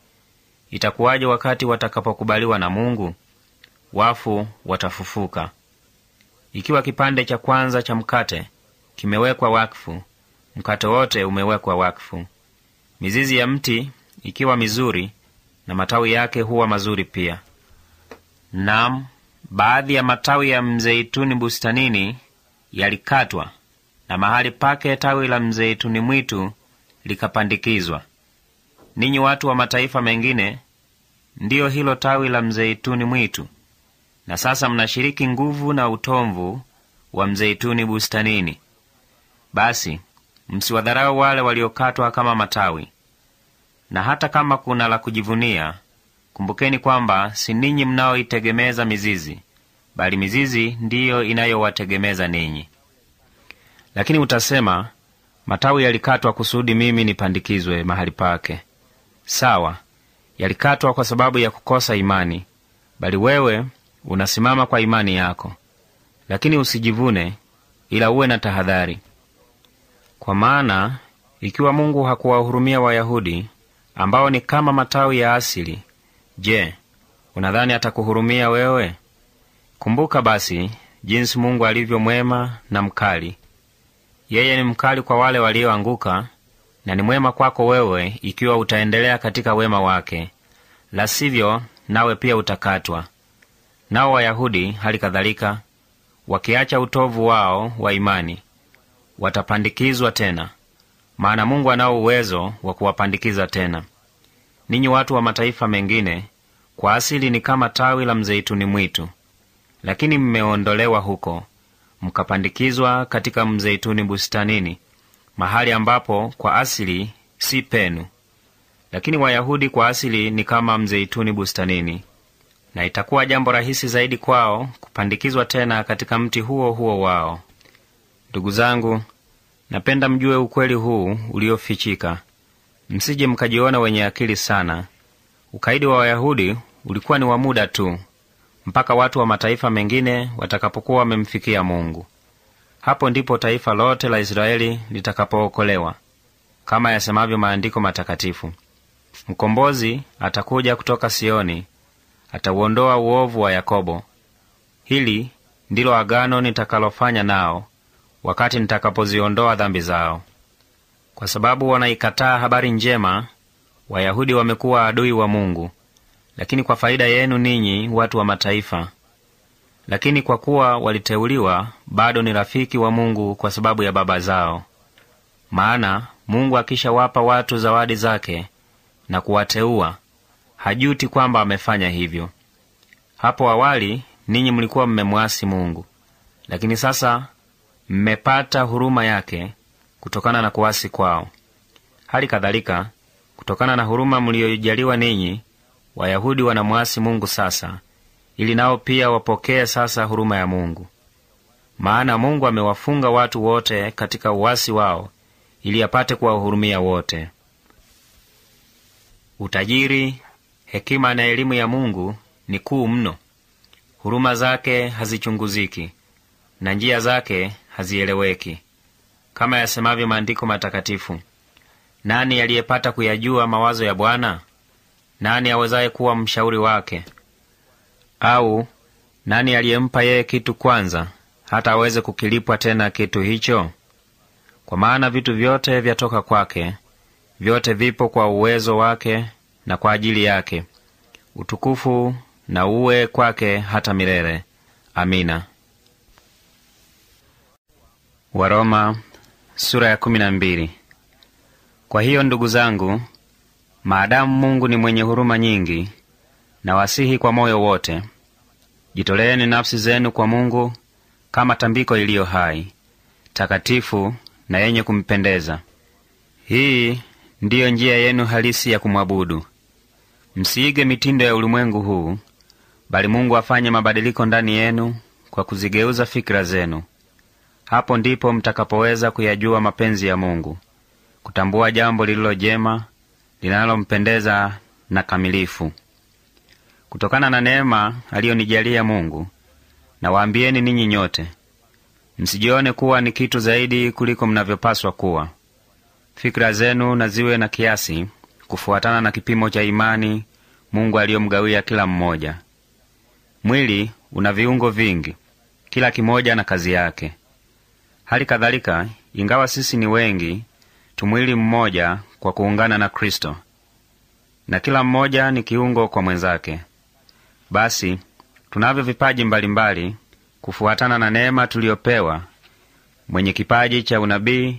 A: itakuwaje wakati watakapokubaliwa na Mungu? Wafu watafufuka. Ikiwa kipande cha kwanza cha mkate kimewekwa wakfu, mkate wote umewekwa wakfu. Mizizi ya mti ikiwa mizuri, na matawi yake huwa mazuri pia. Naam, baadhi ya matawi ya mzeituni bustanini yalikatwa, na mahali pake tawi la mzeituni mwitu likapandikizwa. Ninyi watu wa mataifa mengine ndiyo hilo tawi la mzeituni mwitu, na sasa mnashiriki nguvu na utomvu wa mzeituni bustanini. Basi msiwadharau wale waliokatwa kama matawi. Na hata kama kuna la kujivunia, kumbukeni kwamba si ninyi mnaoitegemeza mizizi, bali mizizi ndiyo inayowategemeza ninyi. Lakini utasema, matawi yalikatwa kusudi mimi nipandikizwe mahali pake. Sawa, yalikatwa kwa sababu ya kukosa imani, bali wewe unasimama kwa imani yako. Lakini usijivune, ila uwe na tahadhari. Kwa maana ikiwa Mungu hakuwahurumia Wayahudi ambao ni kama matawi ya asili, je, unadhani atakuhurumia wewe? Kumbuka basi jinsi Mungu alivyo mwema na mkali. Yeye ni mkali kwa wale walioanguka, na ni mwema kwako wewe ikiwa utaendelea katika wema wake. La sivyo, nawe pia utakatwa. Nao Wayahudi hali kadhalika, wakiacha utovu wao wa imani, watapandikizwa tena, maana Mungu anao uwezo wa kuwapandikiza tena. Ninyi watu wa mataifa mengine, kwa asili ni kama tawi la mzeituni mwitu, lakini mmeondolewa huko, mkapandikizwa katika mzeituni bustanini, mahali ambapo kwa asili si penu. Lakini Wayahudi kwa asili ni kama mzeituni bustanini, na itakuwa jambo rahisi zaidi kwao kupandikizwa tena katika mti huo huo wao. Ndugu zangu, napenda mjue ukweli huu uliofichika, msije mkajiona wenye akili sana. Ukaidi wa Wayahudi ulikuwa ni wa muda tu, mpaka watu wa mataifa mengine watakapokuwa wamemfikia Mungu. Hapo ndipo taifa lote la Israeli litakapookolewa, kama yasemavyo maandiko matakatifu. Mkombozi atakuja kutoka Sioni, atauondoa uovu wa Yakobo. Hili ndilo agano nitakalofanya nao wakati nitakapoziondoa dhambi zao. Kwa sababu wanaikataa habari njema, Wayahudi wamekuwa adui wa Mungu, lakini kwa faida yenu ninyi watu wa mataifa. Lakini kwa kuwa waliteuliwa, bado ni rafiki wa Mungu kwa sababu ya baba zao. Maana Mungu akishawapa watu zawadi zake na kuwateua, hajuti kwamba amefanya hivyo. Hapo awali ninyi mlikuwa mmemwasi Mungu, lakini sasa mmepata huruma yake kutokana na kuasi kwao. Hali kadhalika, kutokana na huruma mliyojaliwa ninyi, Wayahudi wanamwasi Mungu sasa, ili nao pia wapokee sasa huruma ya Mungu. Maana Mungu amewafunga watu wote katika uasi wao, ili apate kuwahurumia wote. Utajiri, hekima na elimu ya Mungu ni kuu mno. Huruma zake hazichunguziki, na njia zake hazieleweki. Kama yasemavyo maandiko matakatifu, nani aliyepata kuyajua mawazo ya Bwana? Nani awezaye kuwa mshauri wake? Au nani aliyempa yeye kitu kwanza, hata aweze kukilipwa tena kitu hicho? Kwa maana vitu vyote vyatoka kwake, vyote vipo kwa uwezo wake na kwa ajili yake. Utukufu na uwe kwake hata milele. Amina. Waroma sura ya 12. Kwa hiyo ndugu zangu, maadamu Mungu ni mwenye huruma nyingi, na wasihi kwa moyo wote, jitoleeni nafsi zenu kwa Mungu kama tambiko iliyo hai, takatifu na yenye kumpendeza. Hii ndiyo njia yenu halisi ya kumwabudu. Msiige mitindo ya ulimwengu huu, bali Mungu afanye mabadiliko ndani yenu kwa kuzigeuza fikira zenu. Hapo ndipo mtakapoweza kuyajua mapenzi ya Mungu, kutambua jambo lililo jema, linalompendeza na kamilifu. Kutokana na neema aliyonijalia Mungu, nawaambieni ninyi nyote, msijione kuwa ni kitu zaidi kuliko mnavyopaswa kuwa. Fikira zenu na ziwe na kiasi, kufuatana na kipimo cha imani Mungu aliyomgawia kila mmoja. Mwili una viungo vingi, kila kimoja na kazi yake. Hali kadhalika, ingawa sisi ni wengi, tumwili mmoja kwa kuungana na Kristo, na kila mmoja ni kiungo kwa mwenzake. Basi tunavyo vipaji mbalimbali kufuatana na neema tuliyopewa. Mwenye kipaji cha unabii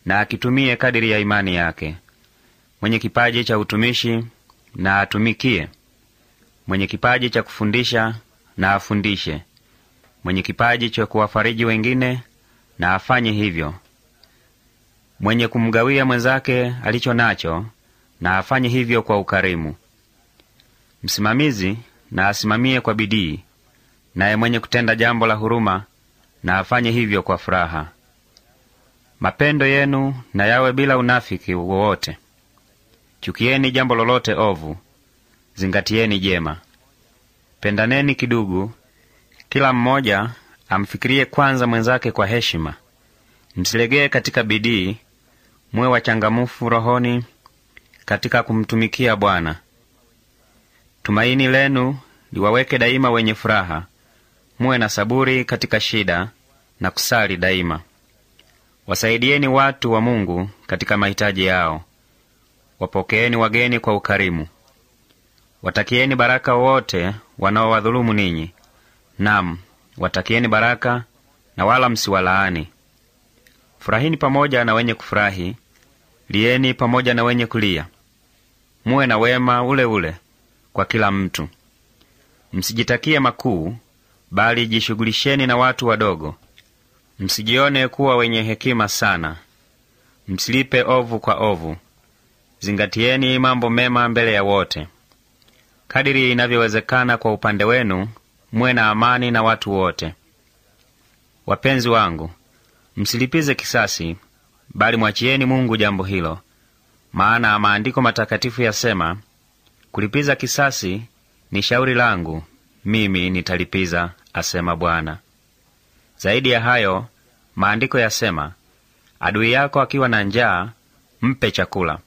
A: na akitumie kadiri ya imani yake. Mwenye kipaji cha utumishi na atumikie. Mwenye kipaji cha kufundisha na afundishe. Mwenye kipaji cha kuwafariji wengine na afanye hivyo. Mwenye kumgawia mwenzake alicho nacho na afanye hivyo kwa ukarimu. Msimamizi na asimamie kwa bidii, naye mwenye kutenda jambo la huruma na afanye hivyo kwa furaha. Mapendo yenu na yawe bila unafiki wowote. Chukieni jambo lolote ovu, zingatieni jema. Pendaneni kidugu, kila mmoja amfikirie kwanza mwenzake kwa heshima. Msilegee katika bidii, muwe wachangamufu rohoni katika kumtumikia Bwana. Tumaini lenu liwaweke daima wenye furaha, muwe na saburi katika shida na kusali daima. Wasaidieni watu wa Mungu katika mahitaji yao. Wapokeeni wageni kwa ukarimu. Watakieni baraka wote wanaowadhulumu ninyi. Naam, watakieni baraka na wala msiwalaani. Furahini pamoja na wenye kufurahi, lieni pamoja na wenye kulia. Muwe na wema ule ule kwa kila mtu. Msijitakie makuu, bali jishughulisheni na watu wadogo. Msijione kuwa wenye hekima sana. Msilipe ovu kwa ovu. Zingatieni mambo mema mbele ya wote. Kadiri inavyowezekana kwa upande wenu, muwe na amani na watu wote. Wapenzi wangu, msilipize kisasi, bali mwachieni Mungu jambo hilo. Maana maandiko matakatifu yasema, kulipiza kisasi ni shauri langu, mimi nitalipiza, asema Bwana. Zaidi ya hayo, maandiko yasema, adui yako akiwa na njaa, mpe chakula.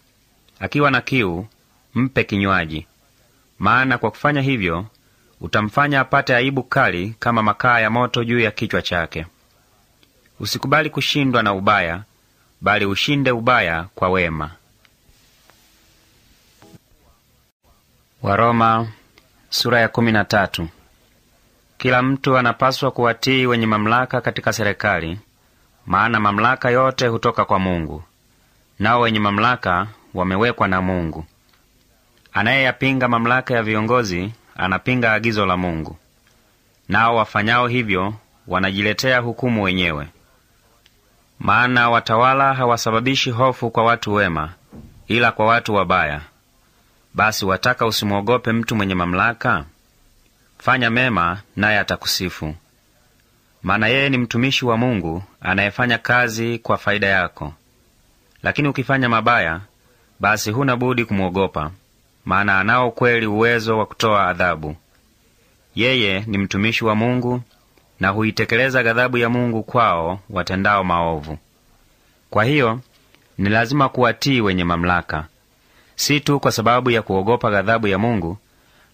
A: Akiwa na kiu, mpe kinywaji. Maana kwa kufanya hivyo, utamfanya apate aibu kali kama makaa ya moto juu ya kichwa chake. Usikubali kushindwa na ubaya, bali ushinde ubaya kwa wema. Waroma sura ya 13. Kila mtu anapaswa kuwatii wenye mamlaka katika serikali, maana mamlaka yote hutoka kwa Mungu, nao wenye mamlaka wamewekwa na Mungu. Anayeyapinga mamlaka ya viongozi anapinga agizo la Mungu, nao wafanyao hivyo wanajiletea hukumu wenyewe. Maana watawala hawasababishi hofu kwa watu wema, ila kwa watu wabaya. Basi wataka usimwogope mtu mwenye mamlaka? Fanya mema, naye atakusifu. Maana yeye ni mtumishi wa Mungu anayefanya kazi kwa faida yako. Lakini ukifanya mabaya, basi huna budi kumwogopa, maana anao kweli uwezo wa kutoa adhabu. Yeye ni mtumishi wa Mungu na huitekeleza ghadhabu ya Mungu kwao watendao maovu. Kwa hiyo ni lazima kuwatii wenye mamlaka, si tu kwa sababu ya kuogopa ghadhabu ya Mungu,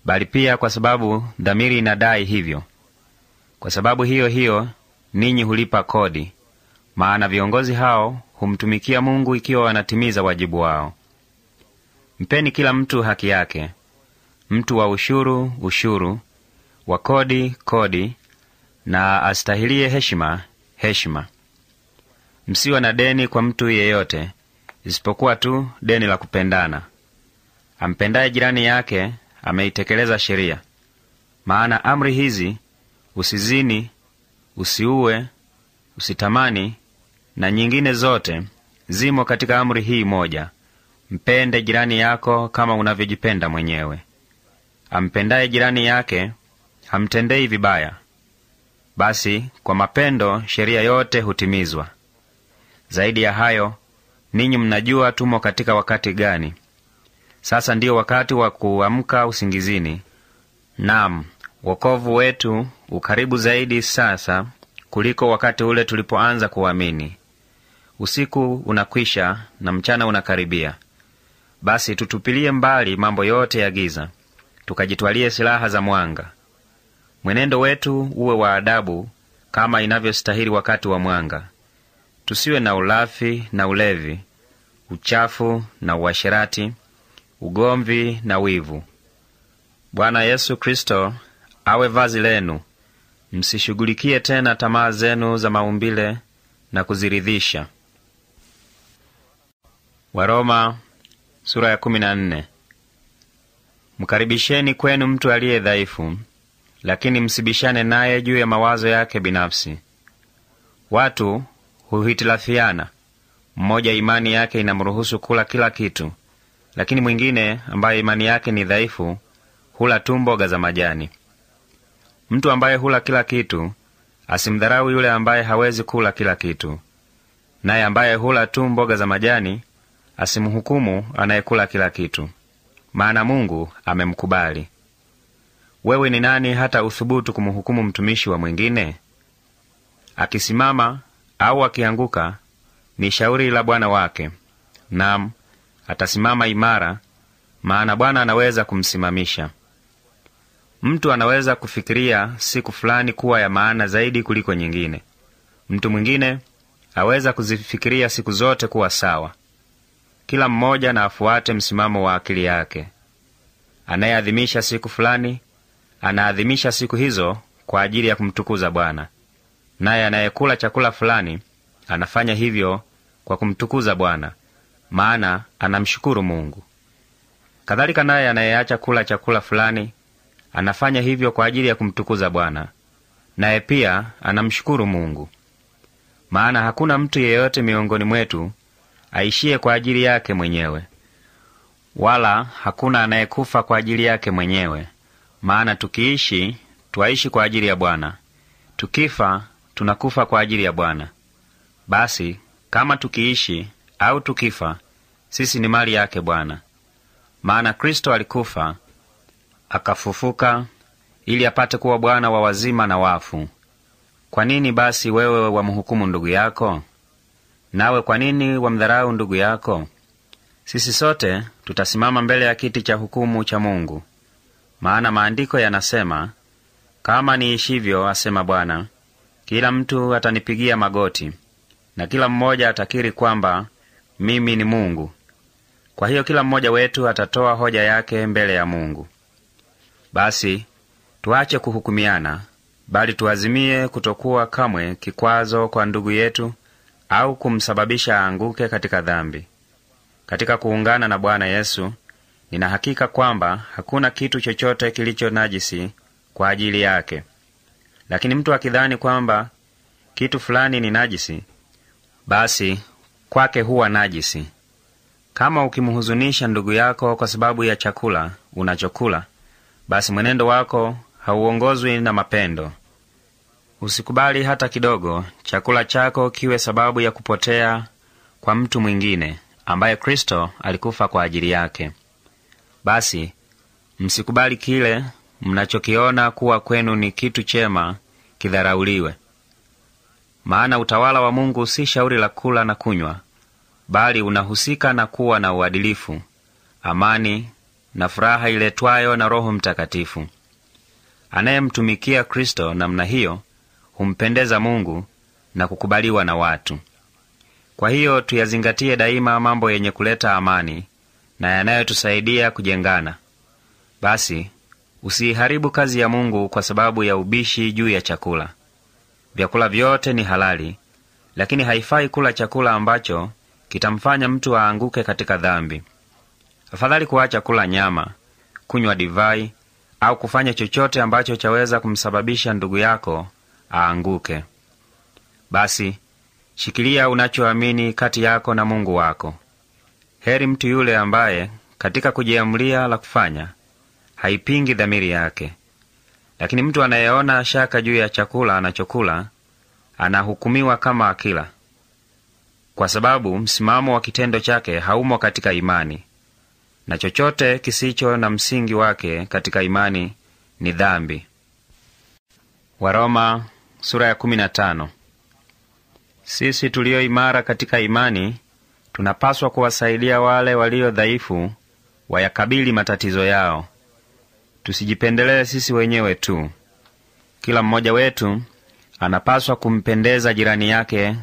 A: bali pia kwa sababu dhamiri inadai hivyo. Kwa sababu hiyo hiyo ninyi hulipa kodi, maana viongozi hao humtumikia Mungu ikiwa wanatimiza wajibu wao. Mpeni kila mtu haki yake, mtu wa ushuru ushuru, wa kodi kodi, na astahilie heshima heshima. Msiwe na deni kwa mtu yeyote, isipokuwa tu deni la kupendana. Ampendaye jirani yake ameitekeleza sheria. Maana amri hizi, usizini, usiue, usitamani, na nyingine zote zimo katika amri hii moja: mpende jirani yako kama unavyojipenda mwenyewe. Ampendaye jirani yake hamtendei vibaya. Basi kwa mapendo sheria yote hutimizwa. Zaidi ya hayo, ninyi mnajua tumo katika wakati gani. Sasa ndiyo wakati wa kuamka usingizini. Naam, wokovu wetu ukaribu zaidi sasa kuliko wakati ule tulipoanza kuamini. Usiku unakwisha na mchana unakaribia. Basi tutupilie mbali mambo yote ya giza, tukajitwalie silaha za mwanga. Mwenendo wetu uwe wa adabu kama inavyostahili wakati wa mwanga. Tusiwe na ulafi na ulevi, uchafu na uasherati, ugomvi na wivu. Bwana Yesu Kristo awe vazi lenu. Msishughulikie tena tamaa zenu za maumbile na kuziridhisha. Waroma sura ya 14. Mkaribisheni kwenu mtu aliye dhaifu, lakini msibishane naye juu ya mawazo yake binafsi. Watu huhitilafiana. Mmoja imani yake inamruhusu kula kila kitu, lakini mwingine ambaye imani yake ni dhaifu hula tu mboga za majani. Mtu ambaye hula kila kitu asimdharau yule ambaye hawezi kula kila kitu, naye ambaye hula tu mboga za majani asimhukumu anayekula kila kitu. maana Mungu amemkubali. Wewe ni nani hata uthubutu kumhukumu mtumishi wa mwingine? Akisimama au akianguka, ni shauri la bwana wake. Naam, atasimama imara, maana Bwana anaweza kumsimamisha. Mtu anaweza kufikiria siku fulani kuwa ya maana zaidi kuliko nyingine. Mtu mwingine aweza kuzifikiria siku zote kuwa sawa. Kila mmoja na afuate msimamo wa akili yake. Anayeadhimisha siku fulani, anaadhimisha siku hizo kwa ajili ya kumtukuza Bwana. Naye anayekula chakula fulani, anafanya hivyo kwa kumtukuza Bwana, maana anamshukuru Mungu. Kadhalika naye anayeacha kula chakula fulani, anafanya hivyo kwa ajili ya kumtukuza Bwana, naye pia anamshukuru Mungu. Maana hakuna mtu yeyote miongoni mwetu aishie kwa ajili yake mwenyewe, wala hakuna anayekufa kwa ajili yake mwenyewe. Maana tukiishi, twaishi kwa ajili ya Bwana; tukifa, tunakufa kwa ajili ya Bwana. Basi kama tukiishi au tukifa, sisi ni mali yake Bwana. Maana Kristo alikufa akafufuka, ili apate kuwa Bwana wa wazima na wafu. Kwa nini basi wewe wamhukumu ndugu yako? Nawe kwa nini wamdharau ndugu yako? Sisi sote tutasimama mbele ya kiti cha hukumu cha Mungu. Maana maandiko yanasema, kama niishivyo, asema Bwana, kila mtu atanipigia magoti, na kila mmoja atakiri kwamba mimi ni Mungu. Kwa hiyo kila mmoja wetu atatoa hoja yake mbele ya Mungu. Basi tuache kuhukumiana, bali tuazimie kutokuwa kamwe kikwazo kwa ndugu yetu au kumsababisha aanguke katika dhambi. Katika kuungana na Bwana Yesu, nina hakika kwamba hakuna kitu chochote kilicho najisi kwa ajili yake. Lakini mtu akidhani kwamba kitu fulani ni najisi, basi kwake huwa najisi. Kama ukimhuzunisha ndugu yako kwa sababu ya chakula unachokula, basi mwenendo wako hauongozwi na mapendo. Usikubali hata kidogo chakula chako kiwe sababu ya kupotea kwa mtu mwingine ambaye Kristo alikufa kwa ajili yake. Basi msikubali kile mnachokiona kuwa kwenu ni kitu chema kidharauliwe. Maana utawala wa Mungu si shauri la kula na kunywa, bali unahusika na kuwa na uadilifu, amani na furaha iletwayo na Roho Mtakatifu. Anayemtumikia Kristo namna hiyo humpendeza Mungu na kukubaliwa na watu. Kwa hiyo tuyazingatie daima mambo yenye kuleta amani na yanayotusaidia kujengana. Basi usiiharibu kazi ya Mungu kwa sababu ya ubishi juu ya chakula. Vyakula vyote ni halali, lakini haifai kula chakula ambacho kitamfanya mtu aanguke katika dhambi. Afadhali kuacha kula nyama, kunywa divai au kufanya chochote ambacho chaweza kumsababisha ndugu yako aanguke. Basi shikilia unachoamini kati yako na Mungu wako. Heri mtu yule ambaye katika kujiamulia la kufanya haipingi dhamiri yake. Lakini mtu anayeona shaka juu ya chakula anachokula anahukumiwa kama akila, kwa sababu msimamo wa kitendo chake haumo katika imani. Na chochote kisicho na msingi wake katika imani ni dhambi. Waroma sura ya 15. Sisi tulio imara katika imani tunapaswa kuwasaidia wale walio dhaifu wayakabili matatizo yao. Tusijipendelee sisi wenyewe tu. Kila mmoja wetu anapaswa kumpendeza jirani yake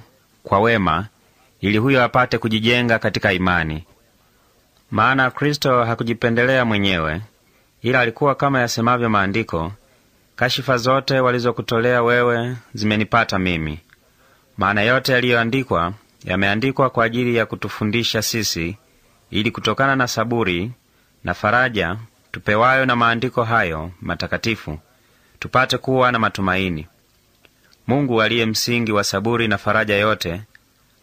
A: kwa wema, ili huyo apate kujijenga katika imani. Maana Kristo hakujipendelea mwenyewe, ila alikuwa kama yasemavyo maandiko, kashifa zote walizokutolea wewe zimenipata mimi. Maana yote yaliyoandikwa yameandikwa kwa ajili ya kutufundisha sisi, ili kutokana na saburi na faraja tupewayo na maandiko hayo matakatifu tupate kuwa na matumaini. Mungu aliye msingi wa saburi na faraja yote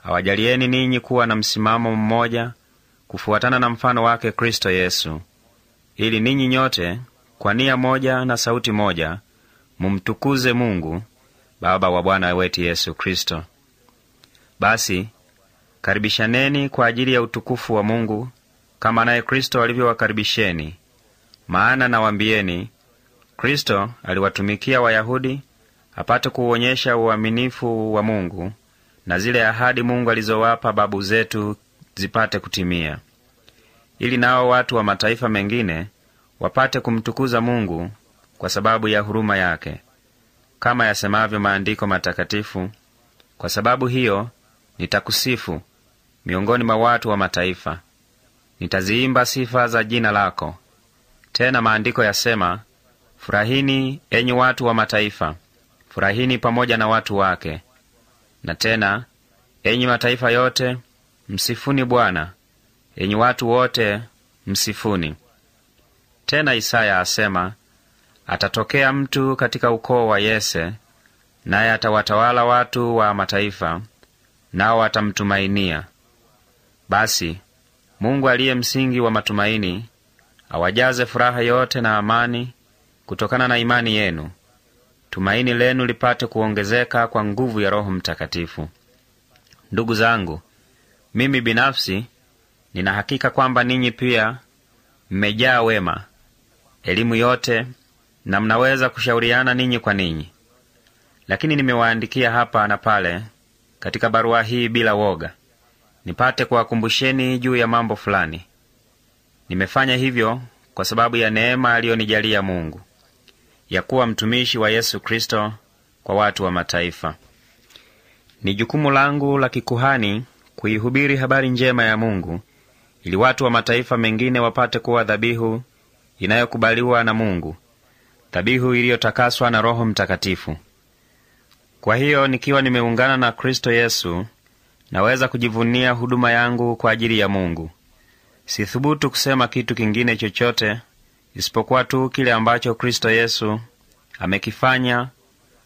A: awajalieni ninyi kuwa na msimamo mmoja kufuatana na mfano wake Kristo Yesu, ili ninyi nyote kwa nia moja na sauti moja mumtukuze Mungu Baba wa Bwana wetu Yesu Kristo. Basi karibishaneni kwa ajili ya utukufu wa Mungu kama naye Kristo alivyowakaribisheni. Maana nawaambieni, Kristo aliwatumikia Wayahudi apate kuuonyesha uaminifu wa Mungu, na zile ahadi Mungu alizowapa babu zetu zipate kutimia, ili nao watu wa mataifa mengine wapate kumtukuza Mungu kwa sababu ya huruma yake, kama yasemavyo maandiko matakatifu, kwa sababu hiyo nitakusifu miongoni mwa watu wa mataifa, nitaziimba sifa za jina lako. Tena maandiko yasema, furahini enyi watu wa mataifa, furahini pamoja na watu wake. Na tena, enyi mataifa yote, msifuni Bwana, enyi watu wote, msifuni. Tena Isaya asema, atatokea mtu katika ukoo wa Yese, naye atawatawala watu wa mataifa, nao watamtumainia. Basi Mungu aliye msingi wa matumaini awajaze furaha yote na amani kutokana na imani yenu, tumaini lenu lipate kuongezeka kwa nguvu ya Roho Mtakatifu. Ndugu zangu, mimi binafsi nina hakika kwamba ninyi pia mmejaa wema, elimu yote, na mnaweza kushauriana ninyi kwa ninyi. Lakini nimewaandikia hapa na pale katika barua hii bila woga, nipate kuwakumbusheni juu ya mambo fulani. Nimefanya hivyo kwa sababu ya neema aliyonijalia Mungu, ya kuwa mtumishi wa Yesu Kristo kwa watu wa mataifa. Ni jukumu langu la kikuhani kuihubiri habari njema ya Mungu, ili watu wa mataifa mengine wapate kuwa dhabihu inayokubaliwa na Mungu, dhabihu iliyotakaswa na Roho Mtakatifu. Kwa hiyo nikiwa nimeungana na Kristo Yesu, naweza kujivunia huduma yangu kwa ajili ya Mungu. Sithubutu kusema kitu kingine chochote isipokuwa tu kile ambacho Kristo Yesu amekifanya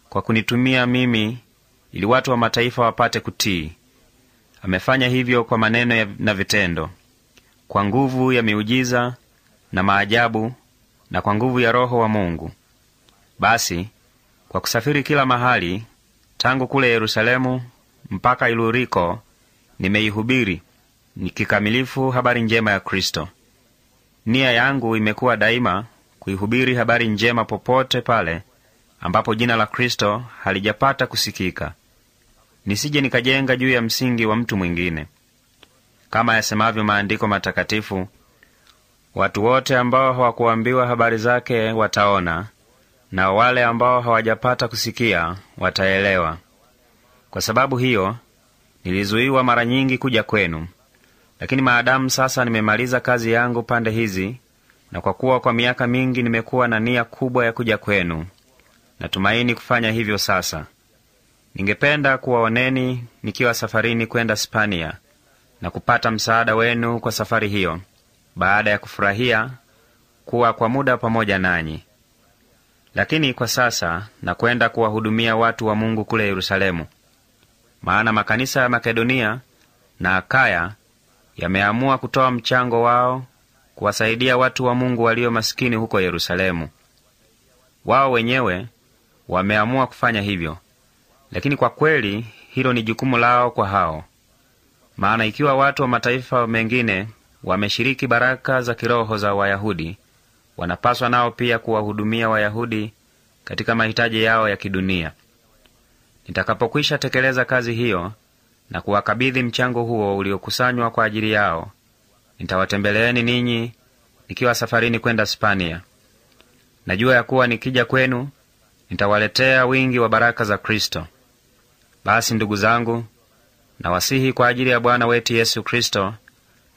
A: kwa kunitumia mimi, ili watu wa mataifa wapate kutii. Amefanya hivyo kwa maneno na vitendo, kwa nguvu ya miujiza na maajabu, na kwa nguvu ya Roho wa Mungu. Basi kwa kusafiri kila mahali, tangu kule Yerusalemu mpaka Iluriko, nimeihubiri kikamilifu habari njema ya Kristo. Nia yangu imekuwa daima kuihubiri habari njema popote pale ambapo jina la Kristo halijapata kusikika, nisije nikajenga juu ya msingi wa mtu mwingine. Kama yasemavyo maandiko matakatifu, watu wote ambao hawakuambiwa habari zake wataona, na wale ambao hawajapata kusikia wataelewa. Kwa sababu hiyo nilizuiwa mara nyingi kuja kwenu. Lakini maadamu sasa nimemaliza kazi yangu pande hizi, na kwa kuwa kwa miaka mingi nimekuwa na nia kubwa ya kuja kwenu, natumaini kufanya hivyo sasa. Ningependa kuwaoneni nikiwa safarini kwenda Spania, na kupata msaada wenu kwa safari hiyo, baada ya kufurahia kuwa kwa muda pamoja nanyi. Lakini kwa sasa nakwenda kuwahudumia watu wa Mungu kule Yerusalemu, maana makanisa ya Makedonia na Akaya yameamua kutoa mchango wao kuwasaidia watu wa Mungu walio masikini huko Yerusalemu. Wao wenyewe wameamua kufanya hivyo, lakini kwa kweli hilo ni jukumu lao kwa hao. Maana ikiwa watu wa mataifa mengine wameshiriki baraka za kiroho za Wayahudi, wanapaswa nao pia kuwahudumia Wayahudi katika mahitaji yao ya kidunia. Nitakapokwisha tekeleza kazi hiyo na kuwakabidhi mchango huo uliokusanywa kwa ajili yao, nitawatembeleeni ninyi nikiwa safarini kwenda Spania. Najua ya kuwa nikija kwenu nitawaletea wingi wa baraka za Kristo. Basi ndugu zangu, nawasihi kwa ajili ya Bwana wetu Yesu Kristo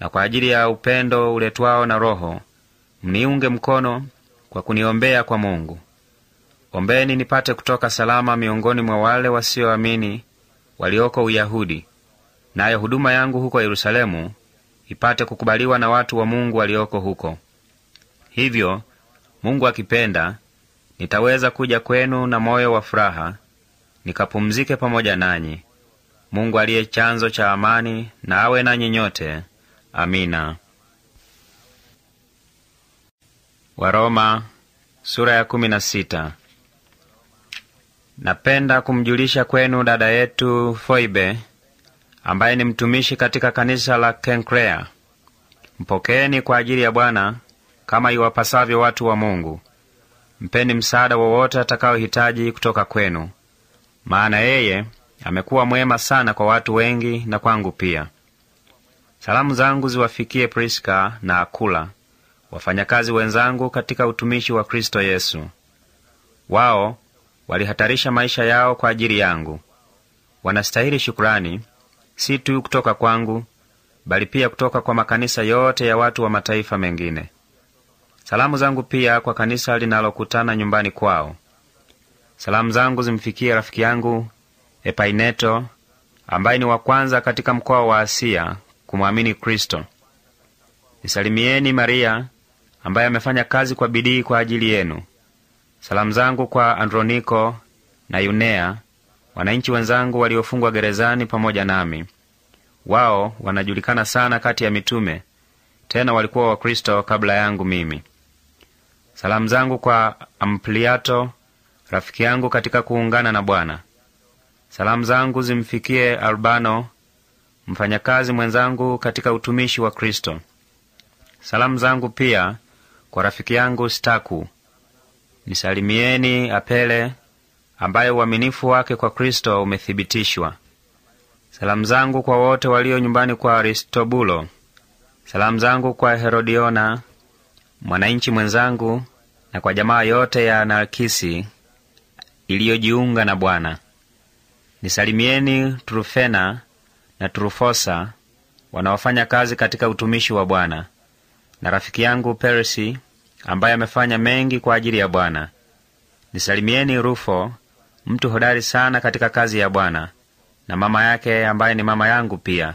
A: na kwa ajili ya upendo uletwao na Roho, mniunge mkono kwa kuniombea kwa Mungu. Ombeni nipate kutoka salama miongoni mwa wale wasioamini walioko Uyahudi, nayo huduma yangu huko Yerusalemu ipate kukubaliwa na watu wa Mungu walioko huko. Hivyo Mungu akipenda, nitaweza kuja kwenu na moyo wa furaha, nikapumzike pamoja nanyi. Mungu aliye chanzo cha amani na awe nanyi nyote. Amina. Waroma sura ya 16. Napenda kumjulisha kwenu dada yetu Foibe, ambaye ni mtumishi katika kanisa la Kenkrea. Mpokeeni kwa ajili ya Bwana kama iwapasavyo watu wa Mungu. Mpeni msaada wowote atakaohitaji kutoka kwenu, maana yeye amekuwa mwema sana kwa watu wengi na kwangu pia. Salamu zangu ziwafikie Priska na Akula, wafanyakazi wenzangu katika utumishi wa Kristo Yesu. Wao walihatarisha maisha yao kwa ajili yangu. Wanastahili shukurani, si tu kutoka kwangu, bali pia kutoka kwa makanisa yote ya watu wa mataifa mengine. Salamu zangu pia kwa kanisa linalokutana nyumbani kwao. Salamu zangu zimfikie rafiki yangu Epaineto, ambaye ni wa kwanza katika mkoa wa Asia kumwamini Kristo. Nisalimieni Maria, ambaye amefanya kazi kwa bidii kwa ajili yenu. Salamu zangu kwa Androniko na Yunea, wananchi wenzangu waliofungwa gerezani pamoja nami. Wao wanajulikana sana kati ya mitume, tena walikuwa Wakristo kabla yangu mimi. Salamu zangu kwa Ampliato, rafiki yangu katika kuungana na Bwana. Salamu zangu zimfikie Albano, mfanyakazi mwenzangu katika utumishi wa Kristo. Salamu zangu pia kwa rafiki yangu Staku. Nisalimieni Apele, ambaye uaminifu wake kwa Kristo umethibitishwa. Salamu zangu kwa wote walio nyumbani kwa Aristobulo. Salamu zangu kwa Herodiona, mwananchi mwenzangu, na kwa jamaa yote ya Narkisi iliyojiunga na Bwana. Nisalimieni Trufena na Trufosa, wanaofanya kazi katika utumishi wa Bwana, na rafiki yangu Persi, ambaye amefanya mengi kwa ajili ya Bwana. Nisalimieni Rufo, mtu hodari sana katika kazi ya Bwana, na mama yake ambaye ni mama yangu pia.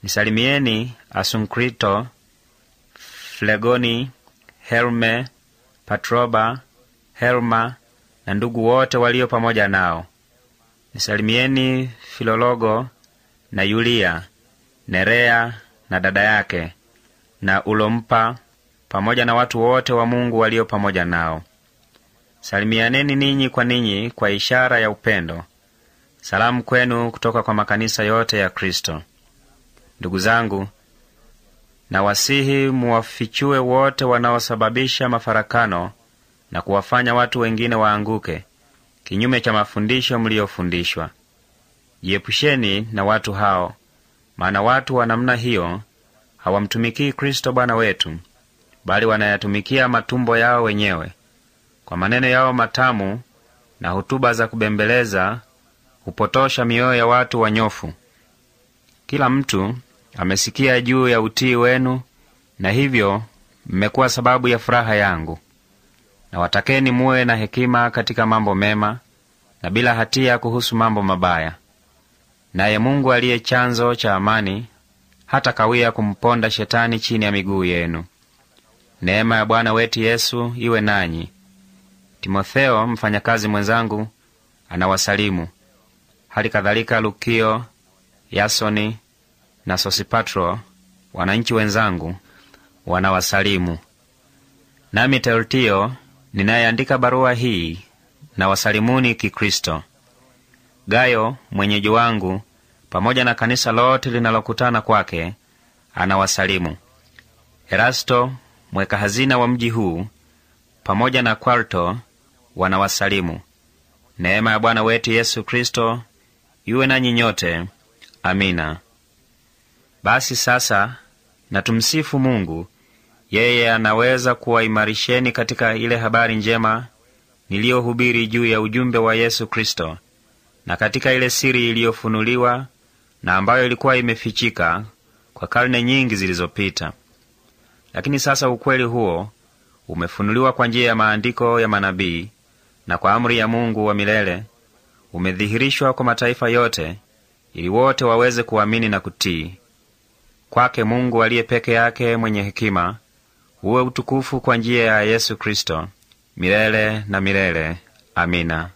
A: Nisalimieni Asunkrito, Flegoni, Herme, Patroba, Herma na ndugu wote walio pamoja nao. Nisalimieni Filologo na Yulia, Nerea na dada yake, na Ulompa, pamoja na watu wote wa Mungu walio pamoja nao. Salimianeni ninyi kwa ninyi kwa ishara ya upendo. Salamu kwenu kutoka kwa makanisa yote ya Kristo. Ndugu zangu, na wasihi muwafichue wote wanaosababisha mafarakano na kuwafanya watu wengine waanguke kinyume cha mafundisho mliofundishwa. Jiepusheni na watu hao, maana watu wa namna hiyo hawamtumikii Kristo Bwana wetu, bali wanayatumikia matumbo yao wenyewe. Kwa maneno yao matamu na hotuba za kubembeleza hupotosha mioyo ya watu wanyofu. Kila mtu amesikia juu ya utii wenu, na hivyo mmekuwa sababu ya furaha yangu. Na watakeni muwe na hekima katika mambo mema, na bila hatia kuhusu mambo mabaya. Naye Mungu aliye chanzo cha amani hata kawia kumponda Shetani chini ya miguu yenu. Neema ya Bwana wetu Yesu iwe nanyi. Timotheo, mfanyakazi mwenzangu, anawasalimu. Hali kadhalika Lukio, Yasoni na Sosipatro, wananchi wenzangu, wanawasalimu. Nami Tertio, ninayeandika barua hii, na wasalimuni Kikristo. Gayo, mwenyeji wangu, pamoja na kanisa lote linalokutana kwake, anawasalimu. Erasto, mweka hazina wa mji huu, pamoja na Kwarto, wanawasalimu. Neema ya Bwana wetu Yesu Kristo iwe nanyi nyote. Amina. Basi sasa na tumsifu Mungu. Yeye anaweza kuwaimarisheni katika ile habari njema niliyohubiri juu ya ujumbe wa Yesu Kristo, na katika ile siri iliyofunuliwa na ambayo ilikuwa imefichika kwa karne nyingi zilizopita. Lakini sasa ukweli huo umefunuliwa kwa njia ya maandiko ya manabii, na kwa amri ya Mungu wa milele umedhihirishwa kwa mataifa yote, ili wote waweze kuamini na kutii. Kwake Mungu aliye peke yake mwenye hekima, uwe utukufu kwa njia ya Yesu Kristo milele na milele. Amina.